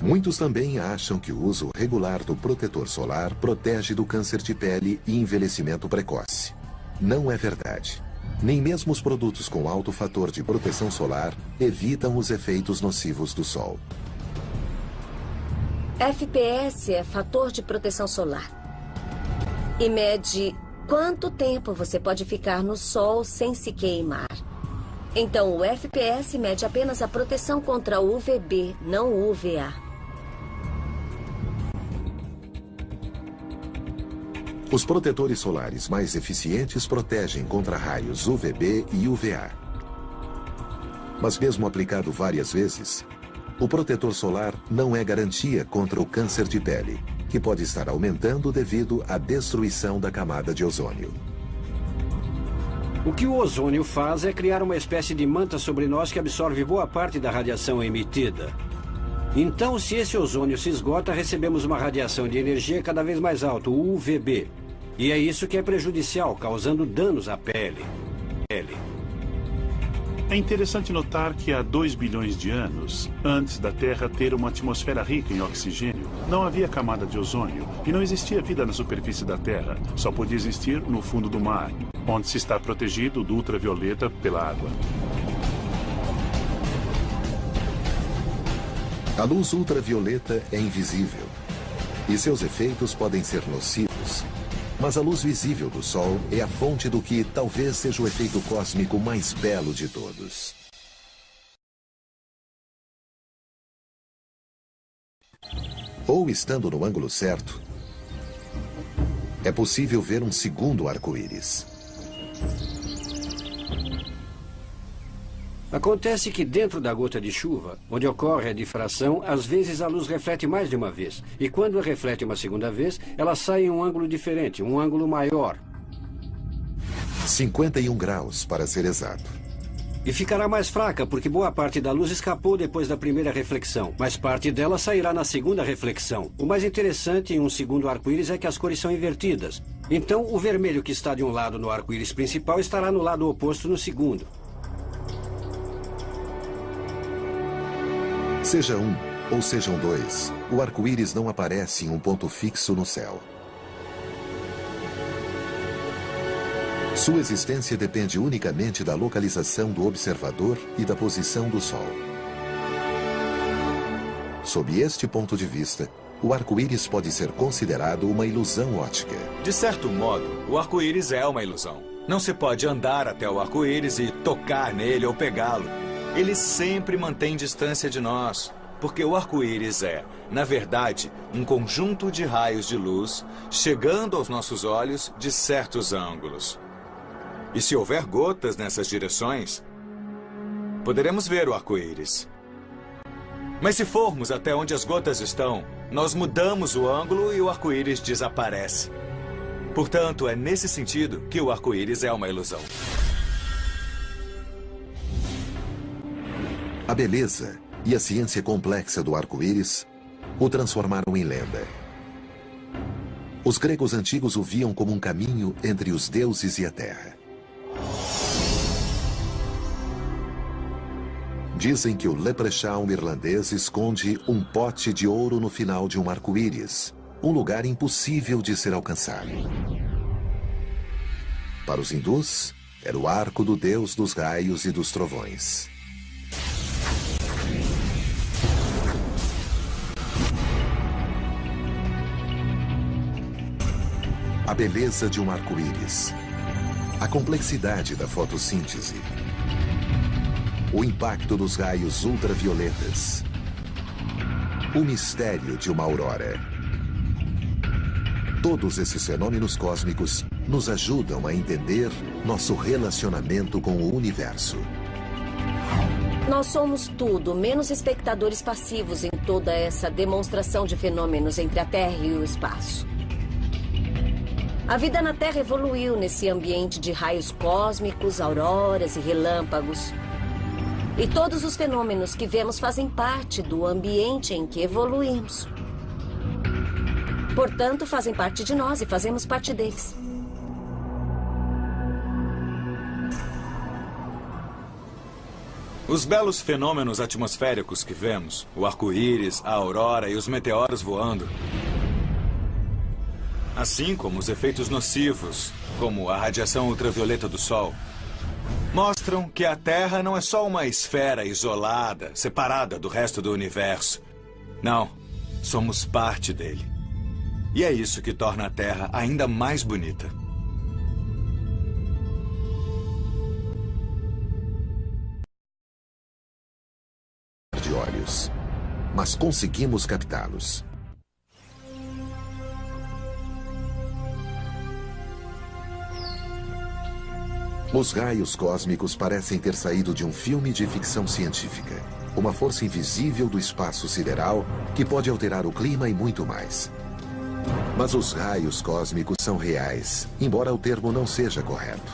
Muitos também acham que o uso regular do protetor solar protege do câncer de pele e envelhecimento precoce. Não é verdade. Nem mesmo os produtos com alto fator de proteção solar evitam os efeitos nocivos do sol. FPS é fator de proteção solar. E mede quanto tempo você pode ficar no sol sem se queimar. Então, o FPS mede apenas a proteção contra o UVB, não o UVA. Os protetores solares mais eficientes protegem contra raios UVB e UVA. Mas mesmo aplicado várias vezes, o protetor solar não é garantia contra o câncer de pele, que pode estar aumentando devido à destruição da camada de ozônio. O que o ozônio faz é criar uma espécie de manta sobre nós que absorve boa parte da radiação emitida. Então, se esse ozônio se esgota, recebemos uma radiação de energia cada vez mais alta, o UVB. E é isso que é prejudicial, causando danos à pele. É interessante notar que há 2 bilhões de anos, antes da Terra ter uma atmosfera rica em oxigênio, não havia camada de ozônio e não existia vida na superfície da Terra. Só podia existir no fundo do mar, onde se está protegido do ultravioleta pela água. A luz ultravioleta é invisível e seus efeitos podem ser nocivos. Mas a luz visível do Sol é a fonte do que talvez seja o efeito cósmico mais belo de todos. Ou estando no ângulo certo, é possível ver um segundo arco-íris. Acontece que dentro da gota de chuva, onde ocorre a difração, às vezes a luz reflete mais de uma vez. E quando reflete uma segunda vez, ela sai em um ângulo diferente, um ângulo maior. 51 graus, para ser exato. E ficará mais fraca, porque boa parte da luz escapou depois da primeira reflexão, mas parte dela sairá na segunda reflexão. O mais interessante em um segundo arco-íris é que as cores são invertidas. Então, o vermelho que está de um lado no arco-íris principal estará no lado oposto no segundo. Seja um ou sejam dois, o arco-íris não aparece em um ponto fixo no céu. Sua existência depende unicamente da localização do observador e da posição do Sol. Sob este ponto de vista, o arco-íris pode ser considerado uma ilusão óptica. De certo modo, o arco-íris é uma ilusão. Não se pode andar até o arco-íris e tocar nele ou pegá-lo. Ele sempre mantém distância de nós, porque o arco-íris é, na verdade, um conjunto de raios de luz chegando aos nossos olhos de certos ângulos. E se houver gotas nessas direções, poderemos ver o arco-íris. Mas se formos até onde as gotas estão, nós mudamos o ângulo e o arco-íris desaparece. Portanto, é nesse sentido que o arco-íris é uma ilusão. A beleza e a ciência complexa do arco-íris o transformaram em lenda. Os gregos antigos o viam como um caminho entre os deuses e a terra. Dizem que o Leprechaun irlandês esconde um pote de ouro no final de um arco-íris, um lugar impossível de ser alcançado. Para os hindus, era o arco do deus dos raios e dos trovões. A beleza de um arco-íris, a complexidade da fotossíntese, o impacto dos raios ultravioletas, o mistério de uma aurora. Todos esses fenômenos cósmicos nos ajudam a entender nosso relacionamento com o universo. Nós somos tudo, menos espectadores passivos em toda essa demonstração de fenômenos entre a Terra e o espaço. A vida na Terra evoluiu nesse ambiente de raios cósmicos, auroras e relâmpagos. E todos os fenômenos que vemos fazem parte do ambiente em que evoluímos. Portanto, fazem parte de nós e fazemos parte deles. Os belos fenômenos atmosféricos que vemos, o arco-íris, a aurora e os meteoros voando, assim como os efeitos nocivos, como a radiação ultravioleta do Sol, mostram que a Terra não é só uma esfera isolada, separada do resto do universo. Não, somos parte dele. E é isso que torna a Terra ainda mais bonita. De olhos, mas conseguimos captá-los. Os raios cósmicos parecem ter saído de um filme de ficção científica. Uma força invisível do espaço sideral que pode alterar o clima e muito mais. Mas os raios cósmicos são reais, embora o termo não seja correto.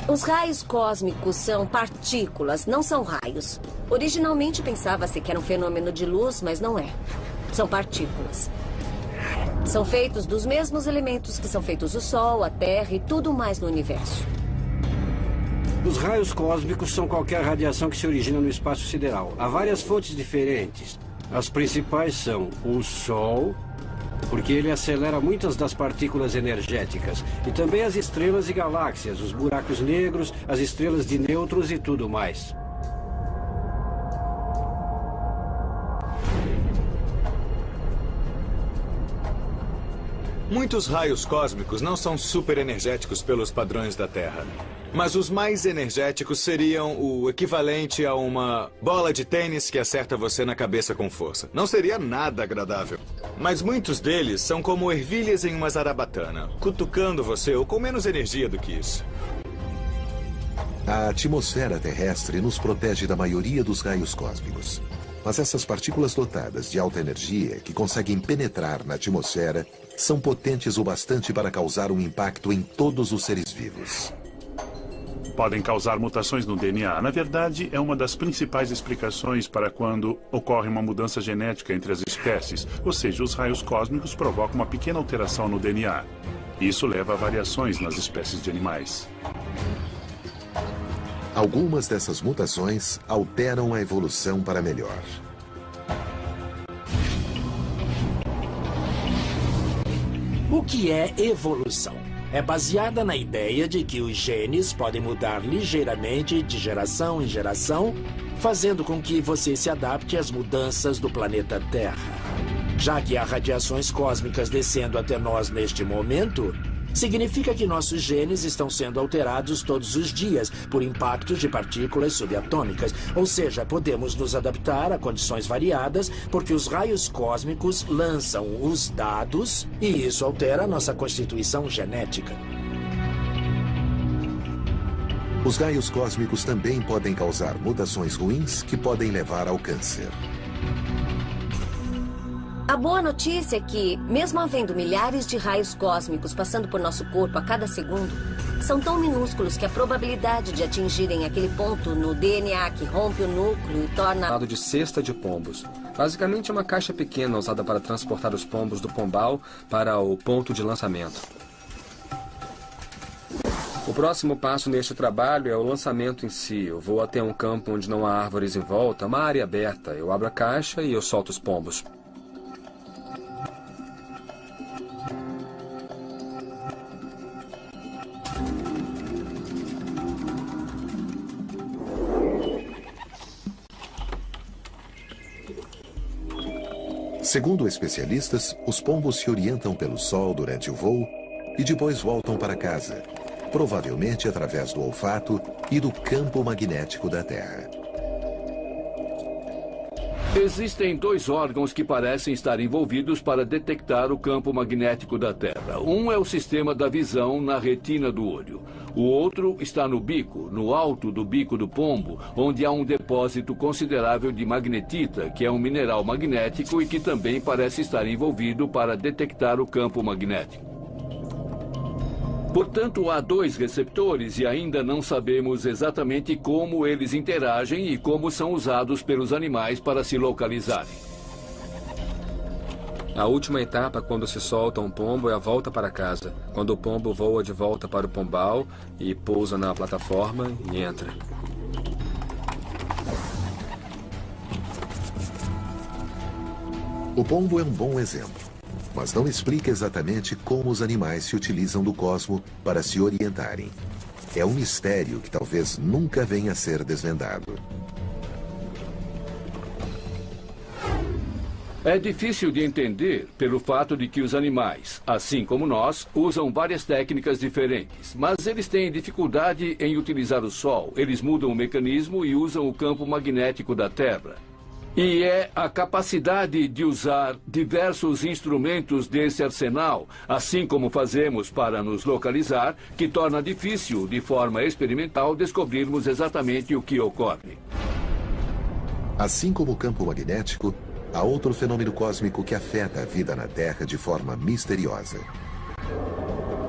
Os raios cósmicos são partículas, não são raios. Originalmente pensava-se que era um fenômeno de luz, mas não é. São partículas. São feitos dos mesmos elementos que são feitos o Sol, a Terra e tudo mais no universo. Os raios cósmicos são qualquer radiação que se origina no espaço sideral. Há várias fontes diferentes. As principais são o Sol, porque ele acelera muitas das partículas energéticas, e também as estrelas e galáxias, os buracos negros, as estrelas de nêutrons e tudo mais. Muitos raios cósmicos não são super energéticos pelos padrões da Terra. Mas os mais energéticos seriam o equivalente a uma bola de tênis que acerta você na cabeça com força. Não seria nada agradável. Mas muitos deles são como ervilhas em uma zarabatana, cutucando você ou com menos energia do que isso. A atmosfera terrestre nos protege da maioria dos raios cósmicos. Mas essas partículas dotadas de alta energia que conseguem penetrar na atmosfera são potentes o bastante para causar um impacto em todos os seres vivos. Podem causar mutações no DNA. Na verdade, é uma das principais explicações para quando ocorre uma mudança genética entre as espécies. Ou seja, os raios cósmicos provocam uma pequena alteração no DNA. Isso leva a variações nas espécies de animais. Algumas dessas mutações alteram a evolução para melhor. O que é evolução? É baseada na ideia de que os genes podem mudar ligeiramente de geração em geração, fazendo com que você se adapte às mudanças do planeta Terra. Já que há radiações cósmicas descendo até nós neste momento, significa que nossos genes estão sendo alterados todos os dias por impactos de partículas subatômicas. Ou seja, podemos nos adaptar a condições variadas porque os raios cósmicos lançam os dados e isso altera nossa constituição genética. Os raios cósmicos também podem causar mutações ruins que podem levar ao câncer. A boa notícia é que, mesmo havendo milhares de raios cósmicos passando por nosso corpo a cada segundo, são tão minúsculos que a probabilidade de atingirem aquele ponto no DNA que rompe o núcleo e torna... Chamado de cesta de pombos. Basicamente uma caixa pequena usada para transportar os pombos do pombal para o ponto de lançamento. O próximo passo neste trabalho é o lançamento em si. Eu vou até um campo onde não há árvores em volta, uma área aberta. Eu abro a caixa e eu solto os pombos. Segundo especialistas, os pombos se orientam pelo sol durante o voo e depois voltam para casa, provavelmente através do olfato e do campo magnético da Terra. Existem 2 órgãos que parecem estar envolvidos para detectar o campo magnético da Terra. Um é o sistema da visão na retina do olho. O outro está no bico, no alto do bico do pombo, onde há um depósito considerável de magnetita, que é um mineral magnético e que também parece estar envolvido para detectar o campo magnético. Portanto, há 2 receptores e ainda não sabemos exatamente como eles interagem e como são usados pelos animais para se localizarem. A última etapa quando se solta um pombo é a volta para casa, quando o pombo voa de volta para o pombal e pousa na plataforma e entra. O pombo é um bom exemplo, mas não explica exatamente como os animais se utilizam do cosmo para se orientarem. É um mistério que talvez nunca venha a ser desvendado. É difícil de entender pelo fato de que os animais, assim como nós, usam várias técnicas diferentes. Mas eles têm dificuldade em utilizar o Sol. Eles mudam o mecanismo e usam o campo magnético da Terra. E é a capacidade de usar diversos instrumentos desse arsenal, assim como fazemos para nos localizar, que torna difícil, de forma experimental, descobrirmos exatamente o que ocorre. Assim como o campo magnético, há outro fenômeno cósmico que afeta a vida na Terra de forma misteriosa.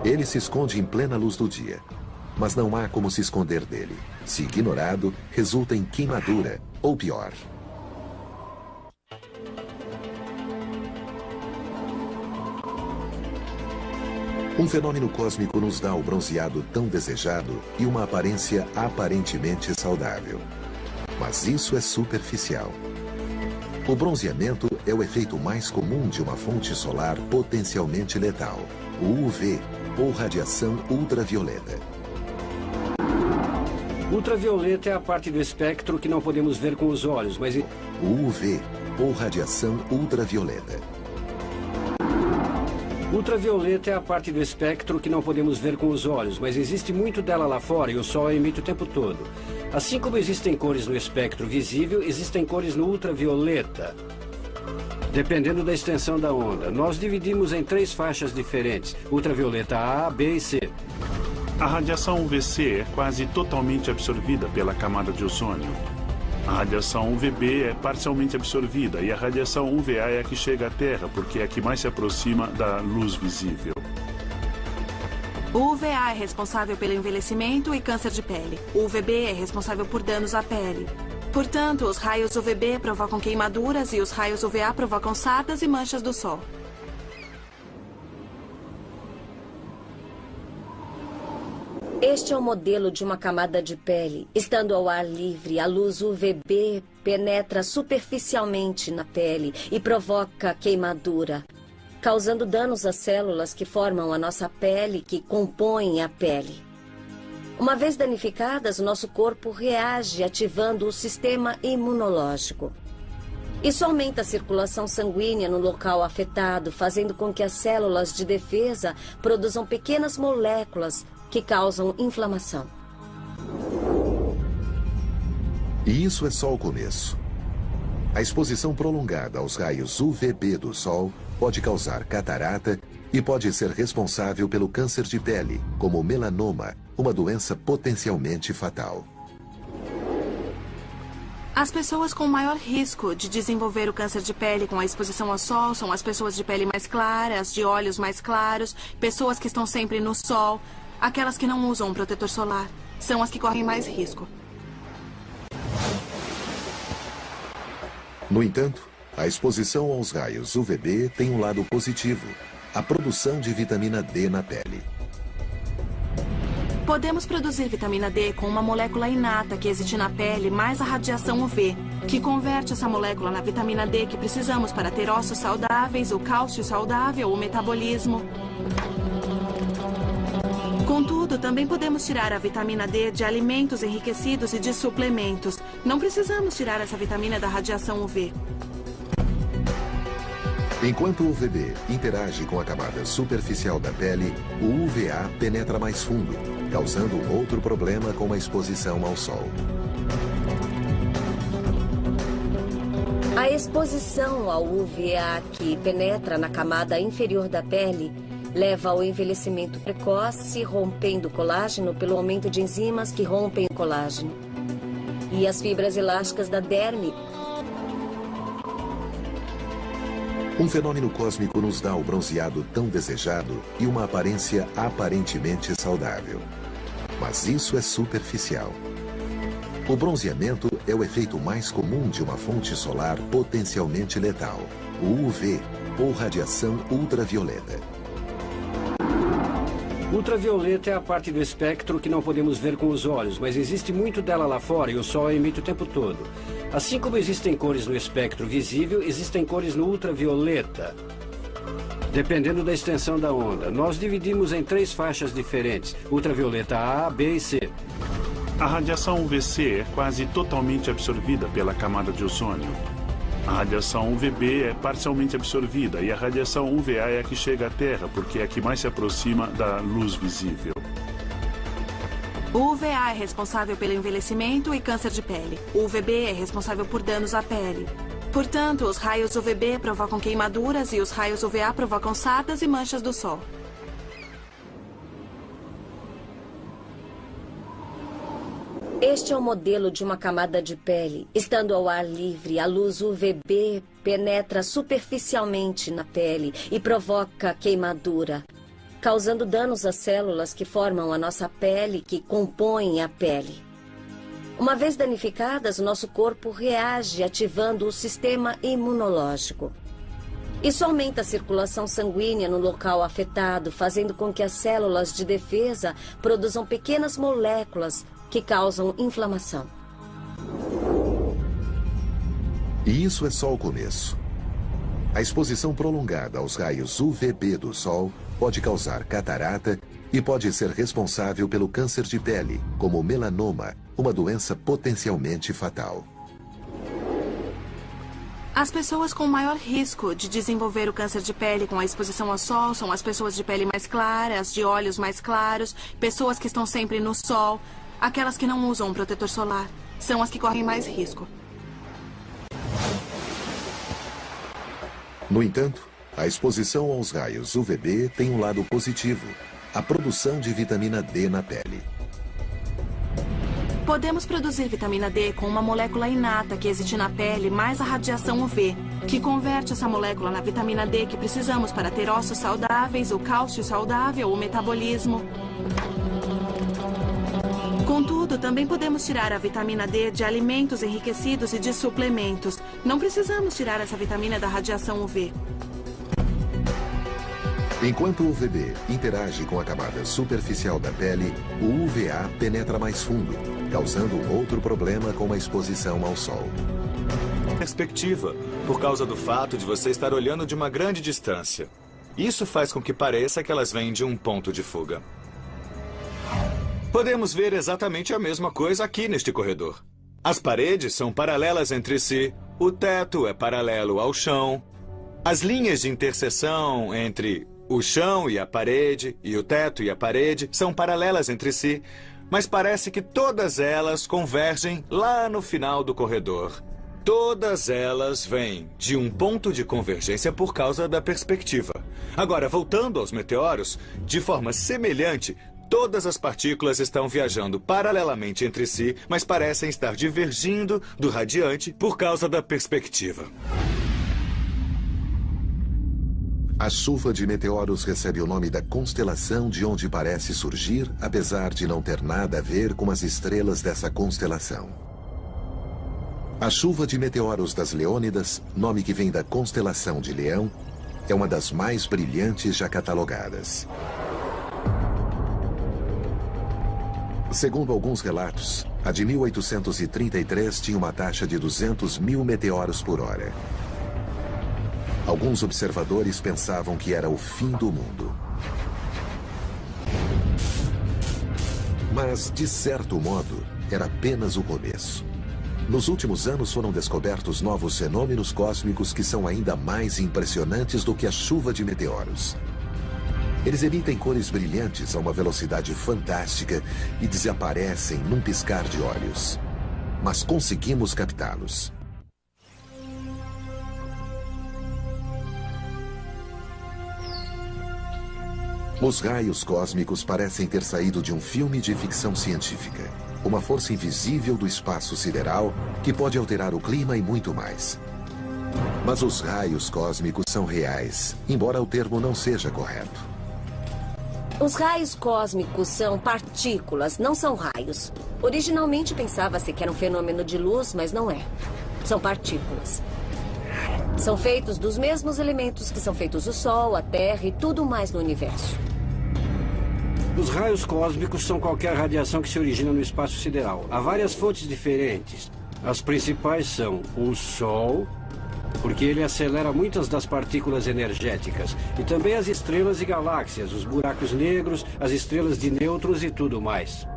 Ele se esconde em plena luz do dia, mas não há como se esconder dele. Se ignorado, resulta em queimadura, ou pior. Um fenômeno cósmico nos dá o bronzeado tão desejado e uma aparência aparentemente saudável. Mas isso é superficial. O bronzeamento é o efeito mais comum de uma fonte solar potencialmente letal, o UV, ou radiação ultravioleta. Ultravioleta é a parte do espectro que não podemos ver com os olhos, mas... O UV, ou radiação ultravioleta. Ultravioleta é a parte do espectro que não podemos ver com os olhos, mas existe muito dela lá fora e o Sol a emite o tempo todo. Assim como existem cores no espectro visível, existem cores no ultravioleta, dependendo da extensão da onda. Nós dividimos em 3 faixas diferentes, ultravioleta A, B e C. A radiação UVC é quase totalmente absorvida pela camada de ozônio. A radiação UVB é parcialmente absorvida e a radiação UVA é a que chega à Terra, porque é a que mais se aproxima da luz visível. O UVA é responsável pelo envelhecimento e câncer de pele. O UVB é responsável por danos à pele. Portanto, os raios UVB provocam queimaduras e os raios UVA provocam sardas e manchas do sol. Este é o modelo de uma camada de pele. Estando ao ar livre, a luz UVB penetra superficialmente na pele e provoca queimadura, causando danos às células que formam a nossa pele, que compõem a pele. Uma vez danificadas, o nosso corpo reage ativando o sistema imunológico. Isso aumenta a circulação sanguínea no local afetado, fazendo com que as células de defesa produzam pequenas moléculas que causam inflamação. E isso é só o começo. A exposição prolongada aos raios UVB do Sol pode causar catarata e pode ser responsável pelo câncer de pele, como melanoma, uma doença potencialmente fatal. As pessoas com maior risco de desenvolver o câncer de pele com a exposição ao sol são as pessoas de pele mais clara, as de olhos mais claros, pessoas que estão sempre no sol, Aquelas que não usam um protetor solar são as que correm mais risco. No entanto, a exposição aos raios UVB tem um lado positivo: a produção de vitamina D na pele. Podemos produzir vitamina D com uma molécula inata que existe na pele mais a radiação UV, que converte essa molécula na vitamina D que precisamos para ter ossos saudáveis, o cálcio saudável, o metabolismo. Contudo, também podemos tirar a vitamina D de alimentos enriquecidos e de suplementos. Não precisamos tirar essa vitamina da radiação UV. Enquanto o UVB interage com a camada superficial da pele, o UVA penetra mais fundo, causando outro problema com a exposição ao sol. A exposição ao UVA que penetra na camada inferior da pele leva ao envelhecimento precoce, rompendo o colágeno pelo aumento de enzimas que rompem o colágeno. E as fibras elásticas da derme. Um fenômeno cósmico nos dá o bronzeado tão desejado e uma aparência aparentemente saudável. Mas isso é superficial. O bronzeamento é o efeito mais comum de uma fonte solar potencialmente letal, o UV, ou radiação ultravioleta. Ultravioleta é a parte do espectro que não podemos ver com os olhos, mas existe muito dela lá fora e o Sol a emite o tempo todo. Assim como existem cores no espectro visível, existem cores no ultravioleta. Dependendo da extensão da onda, nós dividimos em 3 faixas diferentes: ultravioleta A, B e C. A radiação UVC é quase totalmente absorvida pela camada de ozônio. A radiação UVB é parcialmente absorvida e a radiação UVA é a que chega à Terra, porque é a que mais se aproxima da luz visível. O UVA é responsável pelo envelhecimento e câncer de pele. O UVB é responsável por danos à pele. Portanto, os raios UVB provocam queimaduras e os raios UVA provocam sardas e manchas do sol. Este é o modelo de uma camada de pele. Estando ao ar livre, a luz UVB penetra superficialmente na pele e provoca queimadura, causando danos às células que formam a nossa pele, que compõem a pele. Uma vez danificadas, o nosso corpo reage ativando o sistema imunológico. Isso aumenta a circulação sanguínea no local afetado, fazendo com que as células de defesa produzam pequenas moléculas que causam inflamação. E isso é só o começo. A exposição prolongada aos raios UVB do Sol pode causar catarata e pode ser responsável pelo câncer de pele, como melanoma, uma doença potencialmente fatal. As pessoas com maior risco de desenvolver o câncer de pele com a exposição ao sol são as pessoas de pele mais clara, as de olhos mais claros, pessoas que estão sempre no sol. Aquelas que não usam um protetor solar são as que correm mais risco. No entanto, a exposição aos raios UVB tem um lado positivo: a produção de vitamina D na pele. Podemos produzir vitamina D com uma molécula inata que existe na pele mais a radiação UV, que converte essa molécula na vitamina D que precisamos para ter ossos saudáveis, o cálcio saudável, o metabolismo. Contudo, também podemos tirar a vitamina D de alimentos enriquecidos e de suplementos. Não precisamos tirar essa vitamina da radiação UV. Enquanto o UVB interage com a camada superficial da pele, o UVA penetra mais fundo, causando outro problema com a exposição ao sol. Perspectiva, por causa do fato de você estar olhando de uma grande distância. Isso faz com que pareça que elas vêm de um ponto de fuga. Podemos ver exatamente a mesma coisa aqui neste corredor. As paredes são paralelas entre si, o teto é paralelo ao chão. As linhas de interseção entre o chão e a parede, e o teto e a parede, são paralelas entre si, mas parece que todas elas convergem lá no final do corredor. Todas elas vêm de um ponto de convergência por causa da perspectiva. Agora, voltando aos meteoros, de forma semelhante, todas as partículas estão viajando paralelamente entre si, mas parecem estar divergindo do radiante por causa da perspectiva. A chuva de meteoros recebe o nome da constelação de onde parece surgir, apesar de não ter nada a ver com as estrelas dessa constelação. A chuva de meteoros das Leônidas, nome que vem da constelação de Leão, é uma das mais brilhantes já catalogadas. Segundo alguns relatos, a de 1833 tinha uma taxa de 200 mil meteoros por hora. Alguns observadores pensavam que era o fim do mundo. Mas, de certo modo, era apenas o começo. Nos últimos anos foram descobertos novos fenômenos cósmicos que são ainda mais impressionantes do que a chuva de meteoros. Eles emitem cores brilhantes a uma velocidade fantástica e desaparecem num piscar de olhos. Mas conseguimos captá-los. Os raios cósmicos parecem ter saído de um filme de ficção científica. Uma força invisível do espaço sideral que pode alterar o clima e muito mais. Mas os raios cósmicos são reais, embora o termo não seja correto. Os raios cósmicos são partículas, não são raios. Originalmente pensava-se que era um fenômeno de luz, mas não é. São partículas. São feitos dos mesmos elementos que são feitos o Sol, a Terra e tudo mais no universo. Os raios cósmicos são qualquer radiação que se origina no espaço sideral. Há várias fontes diferentes. As principais são o Sol, porque ele acelera muitas das partículas energéticas, e também as estrelas e galáxias, os buracos negros, as estrelas de nêutrons e tudo mais.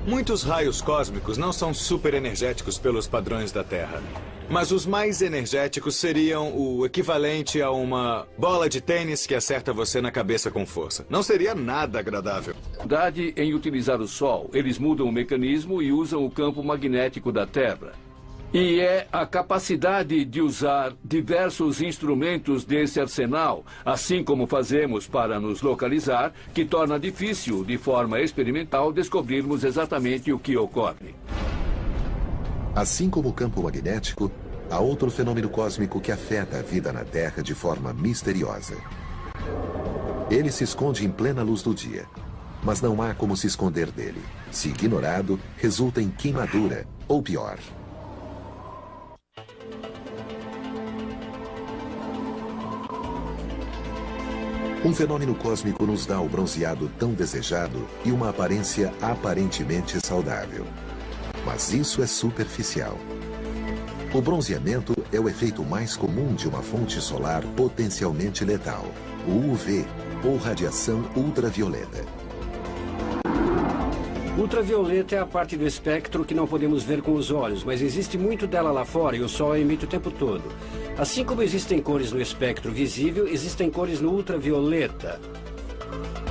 Muitos raios cósmicos não são super energéticos pelos padrões da Terra. Mas os mais energéticos seriam o equivalente a uma bola de tênis que acerta você na cabeça com força. Não seria nada agradável. Verdade em utilizar o Sol. Eles mudam o mecanismo e usam o campo magnético da Terra. E é a capacidade de usar diversos instrumentos desse arsenal, assim como fazemos para nos localizar, que torna difícil, de forma experimental, descobrirmos exatamente o que ocorre. Assim como o campo magnético, há outro fenômeno cósmico que afeta a vida na Terra de forma misteriosa. Ele se esconde em plena luz do dia, mas não há como se esconder dele. Se ignorado, resulta em queimadura, ou pior. Um fenômeno cósmico nos dá o bronzeado tão desejado e uma aparência aparentemente saudável. Mas isso é superficial. O bronzeamento é o efeito mais comum de uma fonte solar potencialmente letal, o UV, ou radiação ultravioleta. Ultravioleta é a parte do espectro que não podemos ver com os olhos, mas existe muito dela lá fora e o Sol a emite o tempo todo. Assim como existem cores no espectro visível, existem cores no ultravioleta.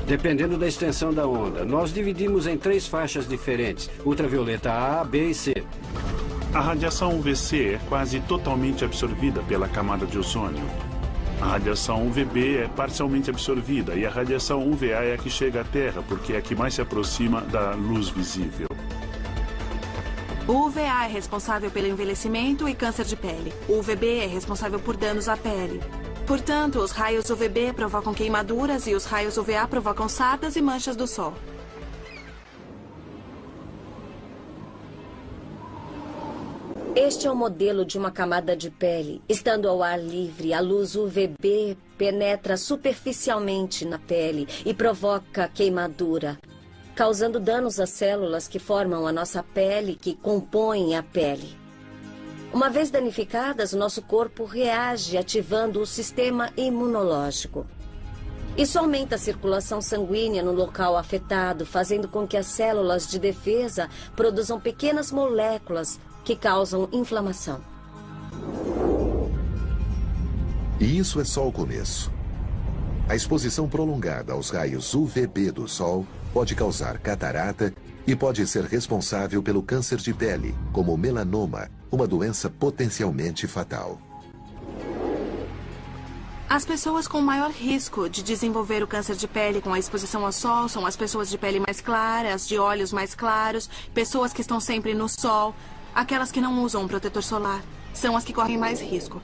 Dependendo da extensão da onda, nós dividimos em 3 faixas diferentes: ultravioleta A, B e C. A radiação UVC é quase totalmente absorvida pela camada de ozônio. A radiação UVB é parcialmente absorvida e a radiação UVA é a que chega à Terra, porque é a que mais se aproxima da luz visível. O UVA é responsável pelo envelhecimento e câncer de pele. O UVB é responsável por danos à pele. Portanto, os raios UVB provocam queimaduras e os raios UVA provocam sardas e manchas do Sol. Este é o modelo de uma camada de pele. Estando ao ar livre, a luz UVB penetra superficialmente na pele e provoca queimadura, causando danos às células que formam a nossa pele, que compõem a pele. Uma vez danificadas, o nosso corpo reage ativando o sistema imunológico. Isso aumenta a circulação sanguínea no local afetado, fazendo com que as células de defesa produzam pequenas moléculas que causam inflamação. E isso é só o começo. A exposição prolongada aos raios UVB do Sol pode causar catarata e pode ser responsável pelo câncer de pele, como melanoma, uma doença potencialmente fatal. As pessoas com maior risco de desenvolver o câncer de pele com a exposição ao sol são as pessoas de pele mais clara, as de olhos mais claros, pessoas que estão sempre no sol, aquelas que não usam protetor solar. São as que correm mais risco.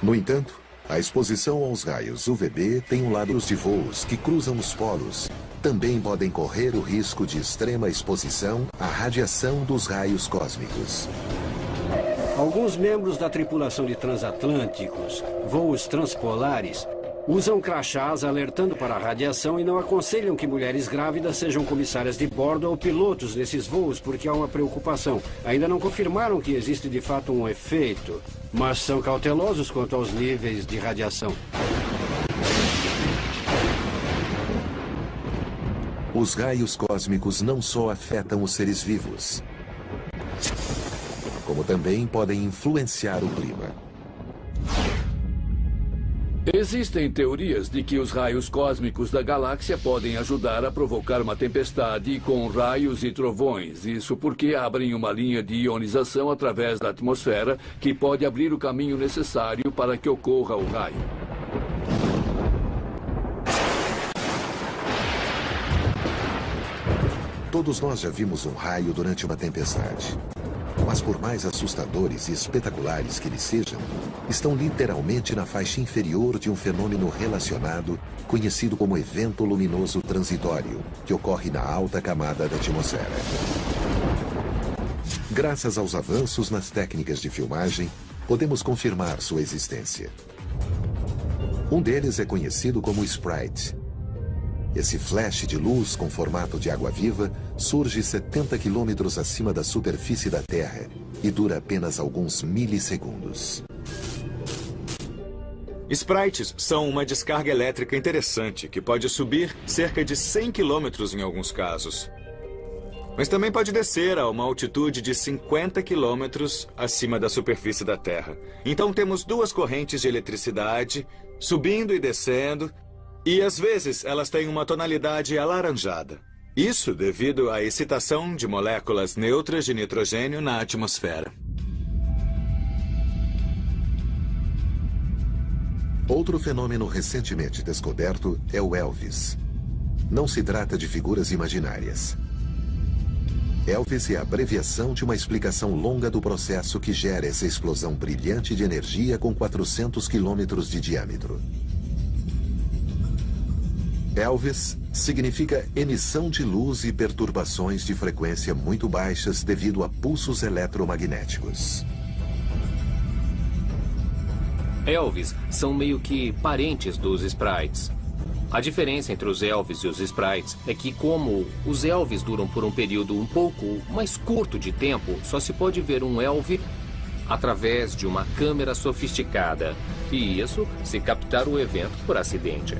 No entanto, a exposição aos raios UVB tem um lado de voos que cruzam os polos. Também podem correr o risco de extrema exposição à radiação dos raios cósmicos. Alguns membros da tripulação de transatlânticos, voos transpolares, usam crachás alertando para a radiação e não aconselham que mulheres grávidas sejam comissárias de bordo ou pilotos nesses voos porque há uma preocupação. Ainda não confirmaram que existe de fato um efeito, mas são cautelosos quanto aos níveis de radiação. Os raios cósmicos não só afetam os seres vivos, como também podem influenciar o clima. Existem teorias de que os raios cósmicos da galáxia podem ajudar a provocar uma tempestade com raios e trovões. Isso porque abrem uma linha de ionização através da atmosfera que pode abrir o caminho necessário para que ocorra o raio. Todos nós já vimos um raio durante uma tempestade. Mas por mais assustadores e espetaculares que eles sejam, estão literalmente na faixa inferior de um fenômeno relacionado, conhecido como evento luminoso transitório, que ocorre na alta camada da atmosfera. Graças aos avanços nas técnicas de filmagem, podemos confirmar sua existência. Um deles é conhecido como Sprite. Esse flash de luz com formato de água-viva surge 70 quilômetros acima da superfície da Terra e dura apenas alguns milissegundos. Sprites são uma descarga elétrica interessante que pode subir cerca de 100 quilômetros em alguns casos. Mas também pode descer a uma altitude de 50 quilômetros acima da superfície da Terra. Então temos duas correntes de eletricidade subindo e descendo. E às vezes elas têm uma tonalidade alaranjada. Isso devido à excitação de moléculas neutras de nitrogênio na atmosfera. Outro fenômeno recentemente descoberto é o Elvis. Não se trata de figuras imaginárias. Elvis é a abreviação de uma explicação longa do processo que gera essa explosão brilhante de energia com 400 quilômetros de diâmetro. Elvis significa emissão de luz e perturbações de frequência muito baixas devido a pulsos eletromagnéticos. Elvis são meio que parentes dos Sprites. A diferença entre os Elvis e os Sprites é que, como os Elvis duram por um período um pouco mais curto de tempo, só se pode ver um Elvis através de uma câmera sofisticada. E isso se captar o evento por acidente.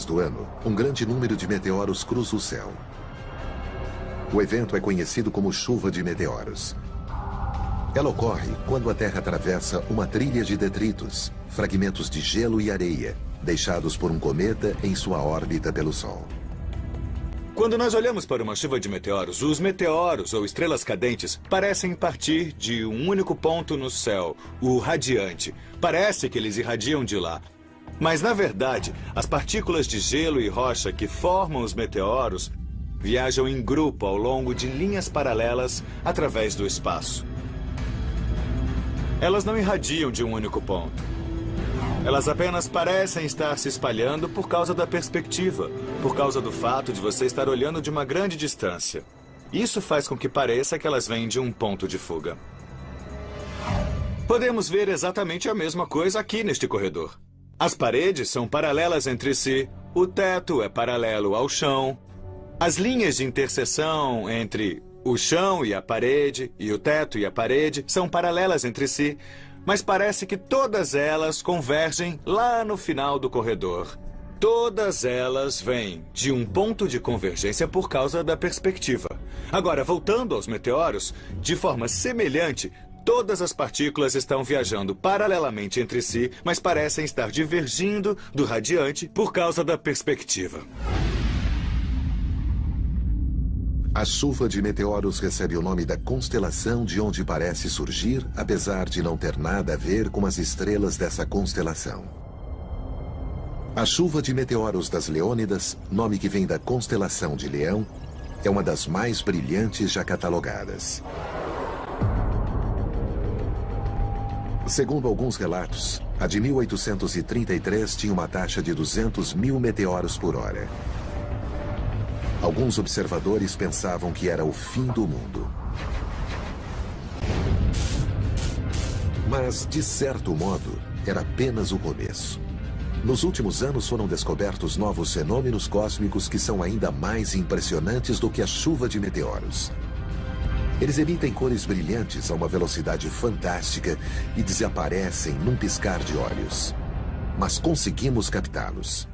Do ano, um grande número de meteoros cruza o céu. O evento é conhecido como chuva de meteoros. Ela ocorre quando a Terra atravessa uma trilha de detritos, fragmentos de gelo e areia, deixados por um cometa em sua órbita pelo Sol. Quando nós olhamos para uma chuva de meteoros, os meteoros ou estrelas cadentes parecem partir de um único ponto no céu, o radiante. Parece que eles irradiam de lá. Mas, na verdade, as partículas de gelo e rocha que formam os meteoros viajam em grupo ao longo de linhas paralelas através do espaço. Elas não irradiam de um único ponto. Elas apenas parecem estar se espalhando por causa da perspectiva, por causa do fato de você estar olhando de uma grande distância. Isso faz com que pareça que elas vêm de um ponto de fuga. Podemos ver exatamente a mesma coisa aqui neste corredor. As paredes são paralelas entre si, o teto é paralelo ao chão. As linhas de interseção entre o chão e a parede, e o teto e a parede, são paralelas entre si, mas parece que todas elas convergem lá no final do corredor. Todas elas vêm de um ponto de convergência por causa da perspectiva. Agora, voltando aos meteoros, de forma semelhante, todas as partículas estão viajando paralelamente entre si, mas parecem estar divergindo do radiante por causa da perspectiva. A chuva de meteoros recebe o nome da constelação de onde parece surgir, apesar de não ter nada a ver com as estrelas dessa constelação. A chuva de meteoros das Leônidas, nome que vem da constelação de Leão, é uma das mais brilhantes já catalogadas. Segundo alguns relatos, a de 1833 tinha uma taxa de 200 mil meteoros por hora. Alguns observadores pensavam que era o fim do mundo. Mas, de certo modo, era apenas o começo. Nos últimos anos foram descobertos novos fenômenos cósmicos que são ainda mais impressionantes do que a chuva de meteoros. Eles emitem cores brilhantes a uma velocidade fantástica e desaparecem num piscar de olhos. Mas conseguimos captá-los.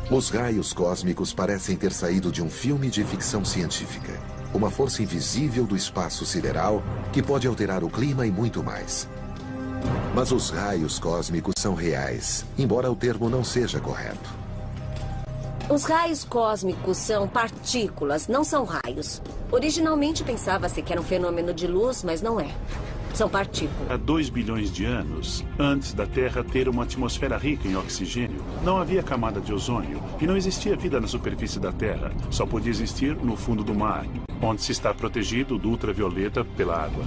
Os raios cósmicos parecem ter saído de um filme de ficção científica. Uma força invisível do espaço sideral que pode alterar o clima e muito mais. Mas os raios cósmicos são reais, embora o termo não seja correto. Os raios cósmicos são partículas, não são raios. Originalmente pensava-se que era um fenômeno de luz, mas não é. São partículas. Há 2 bilhões de anos, antes da Terra ter uma atmosfera rica em oxigênio, não havia camada de ozônio e não existia vida na superfície da Terra. Só podia existir no fundo do mar, onde se está protegido do ultravioleta pela água.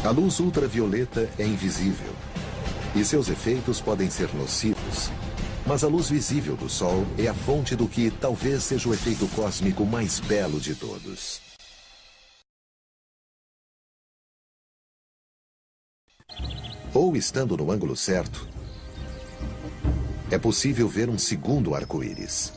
A luz ultravioleta é invisível e seus efeitos podem ser nocivos. Mas a luz visível do Sol é a fonte do que talvez seja o efeito cósmico mais belo de todos. Ou estando no ângulo certo, é possível ver um segundo arco-íris.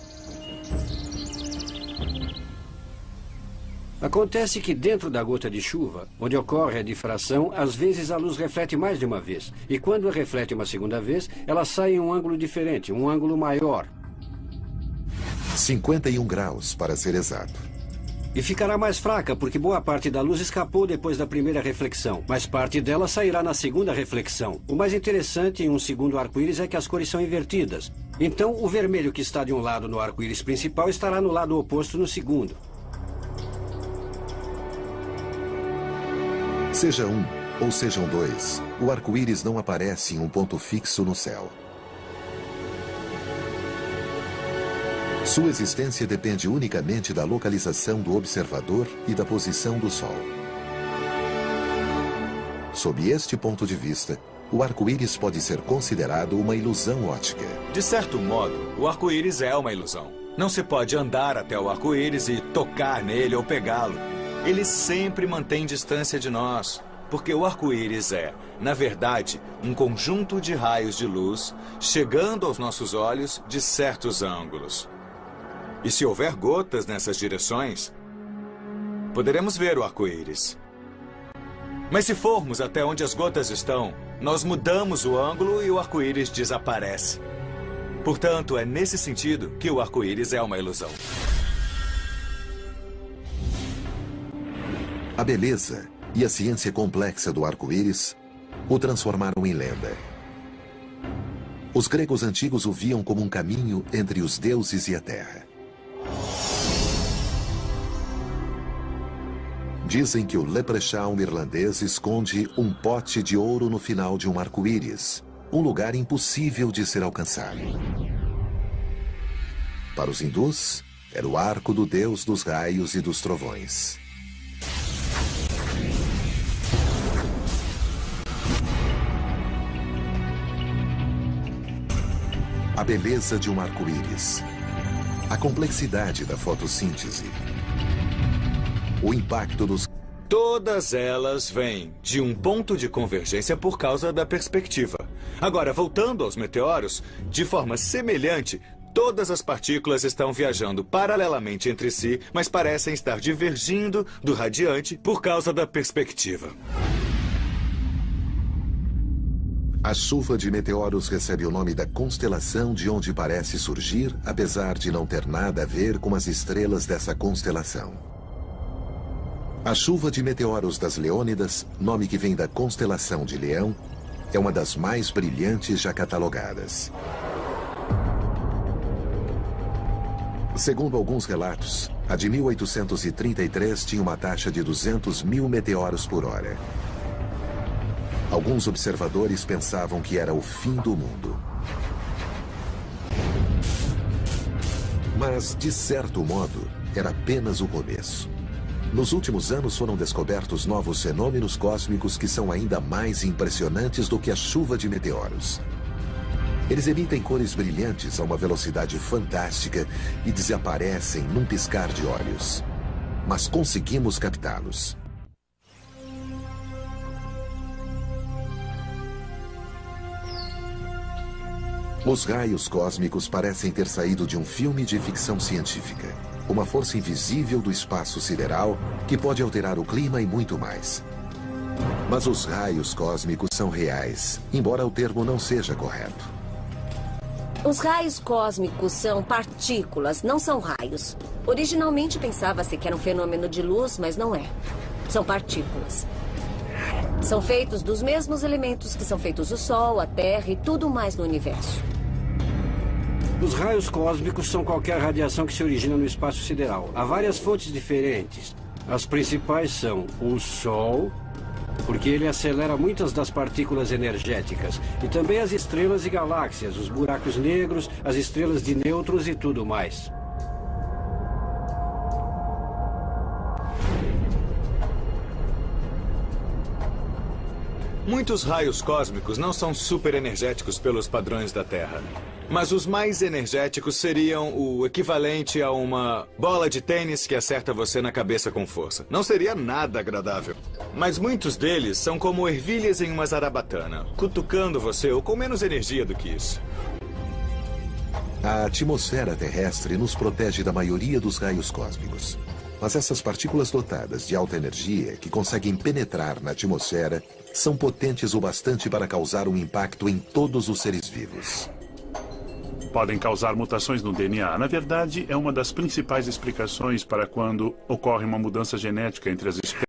Acontece que dentro da gota de chuva, onde ocorre a difração, às vezes a luz reflete mais de uma vez. E quando reflete uma segunda vez, ela sai em um ângulo diferente, um ângulo maior. 51 graus, para ser exato. E ficará mais fraca, porque boa parte da luz escapou depois da primeira reflexão, mas parte dela sairá na segunda reflexão. O mais interessante em um segundo arco-íris é que as cores são invertidas. Então, o vermelho que está de um lado no arco-íris principal estará no lado oposto no segundo. Seja um ou sejam dois, o arco-íris não aparece em um ponto fixo no céu. Sua existência depende unicamente da localização do observador e da posição do Sol. Sob este ponto de vista, o arco-íris pode ser considerado uma ilusão óptica. De certo modo, o arco-íris é uma ilusão. Não se pode andar até o arco-íris e tocar nele ou pegá-lo. Ele sempre mantém distância de nós, porque o arco-íris é, na verdade, um conjunto de raios de luz chegando aos nossos olhos de certos ângulos. E se houver gotas nessas direções, poderemos ver o arco-íris. Mas se formos até onde as gotas estão, nós mudamos o ângulo e o arco-íris desaparece. Portanto, é nesse sentido que o arco-íris é uma ilusão. A beleza e a ciência complexa do arco-íris o transformaram em lenda. Os gregos antigos o viam como um caminho entre os deuses e a terra. Dizem que o Leprechaun irlandês esconde um pote de ouro no final de um arco-íris, um lugar impossível de ser alcançado. Para os hindus, era o arco do deus dos raios e dos trovões. A beleza de um arco-íris, a complexidade da fotossíntese, o impacto dos... Todas elas vêm de um ponto de convergência por causa da perspectiva. Agora, voltando aos meteoros, de forma semelhante, todas as partículas estão viajando paralelamente entre si, mas parecem estar divergindo do radiante por causa da perspectiva. A chuva de meteoros recebe o nome da constelação de onde parece surgir, apesar de não ter nada a ver com as estrelas dessa constelação. A chuva de meteoros das Leônidas, nome que vem da constelação de Leão, é uma das mais brilhantes já catalogadas. Segundo alguns relatos, a de 1833 tinha uma taxa de 200 mil meteoros por hora. Alguns observadores pensavam que era o fim do mundo. Mas, de certo modo, era apenas o começo. Nos últimos anos foram descobertos novos fenômenos cósmicos que são ainda mais impressionantes do que a chuva de meteoros. Eles emitem cores brilhantes a uma velocidade fantástica e desaparecem num piscar de olhos. Mas conseguimos captá-los. Os raios cósmicos parecem ter saído de um filme de ficção científica. Uma força invisível do espaço sideral que pode alterar o clima e muito mais. Mas os raios cósmicos são reais, embora o termo não seja correto. Os raios cósmicos são partículas, não são raios. Originalmente pensava-se que era um fenômeno de luz, mas não é. São partículas. São feitos dos mesmos elementos que são feitos o Sol, a Terra e tudo mais no universo. Os raios cósmicos são qualquer radiação que se origina no espaço sideral. Há várias fontes diferentes. As principais são o Sol, porque ele acelera muitas das partículas energéticas, e também as estrelas e galáxias, os buracos negros, as estrelas de nêutrons e tudo mais. Muitos raios cósmicos não são super energéticos pelos padrões da Terra. Mas os mais energéticos seriam o equivalente a uma bola de tênis que acerta você na cabeça com força. Não seria nada agradável. Mas muitos deles são como ervilhas em uma zarabatana, cutucando você ou com menos energia do que isso. A atmosfera terrestre nos protege da maioria dos raios cósmicos. Mas essas partículas dotadas de alta energia, que conseguem penetrar na atmosfera, são potentes o bastante para causar um impacto em todos os seres vivos. Podem causar mutações no DNA. Na verdade, é uma das principais explicações para quando ocorre uma mudança genética entre as espécies.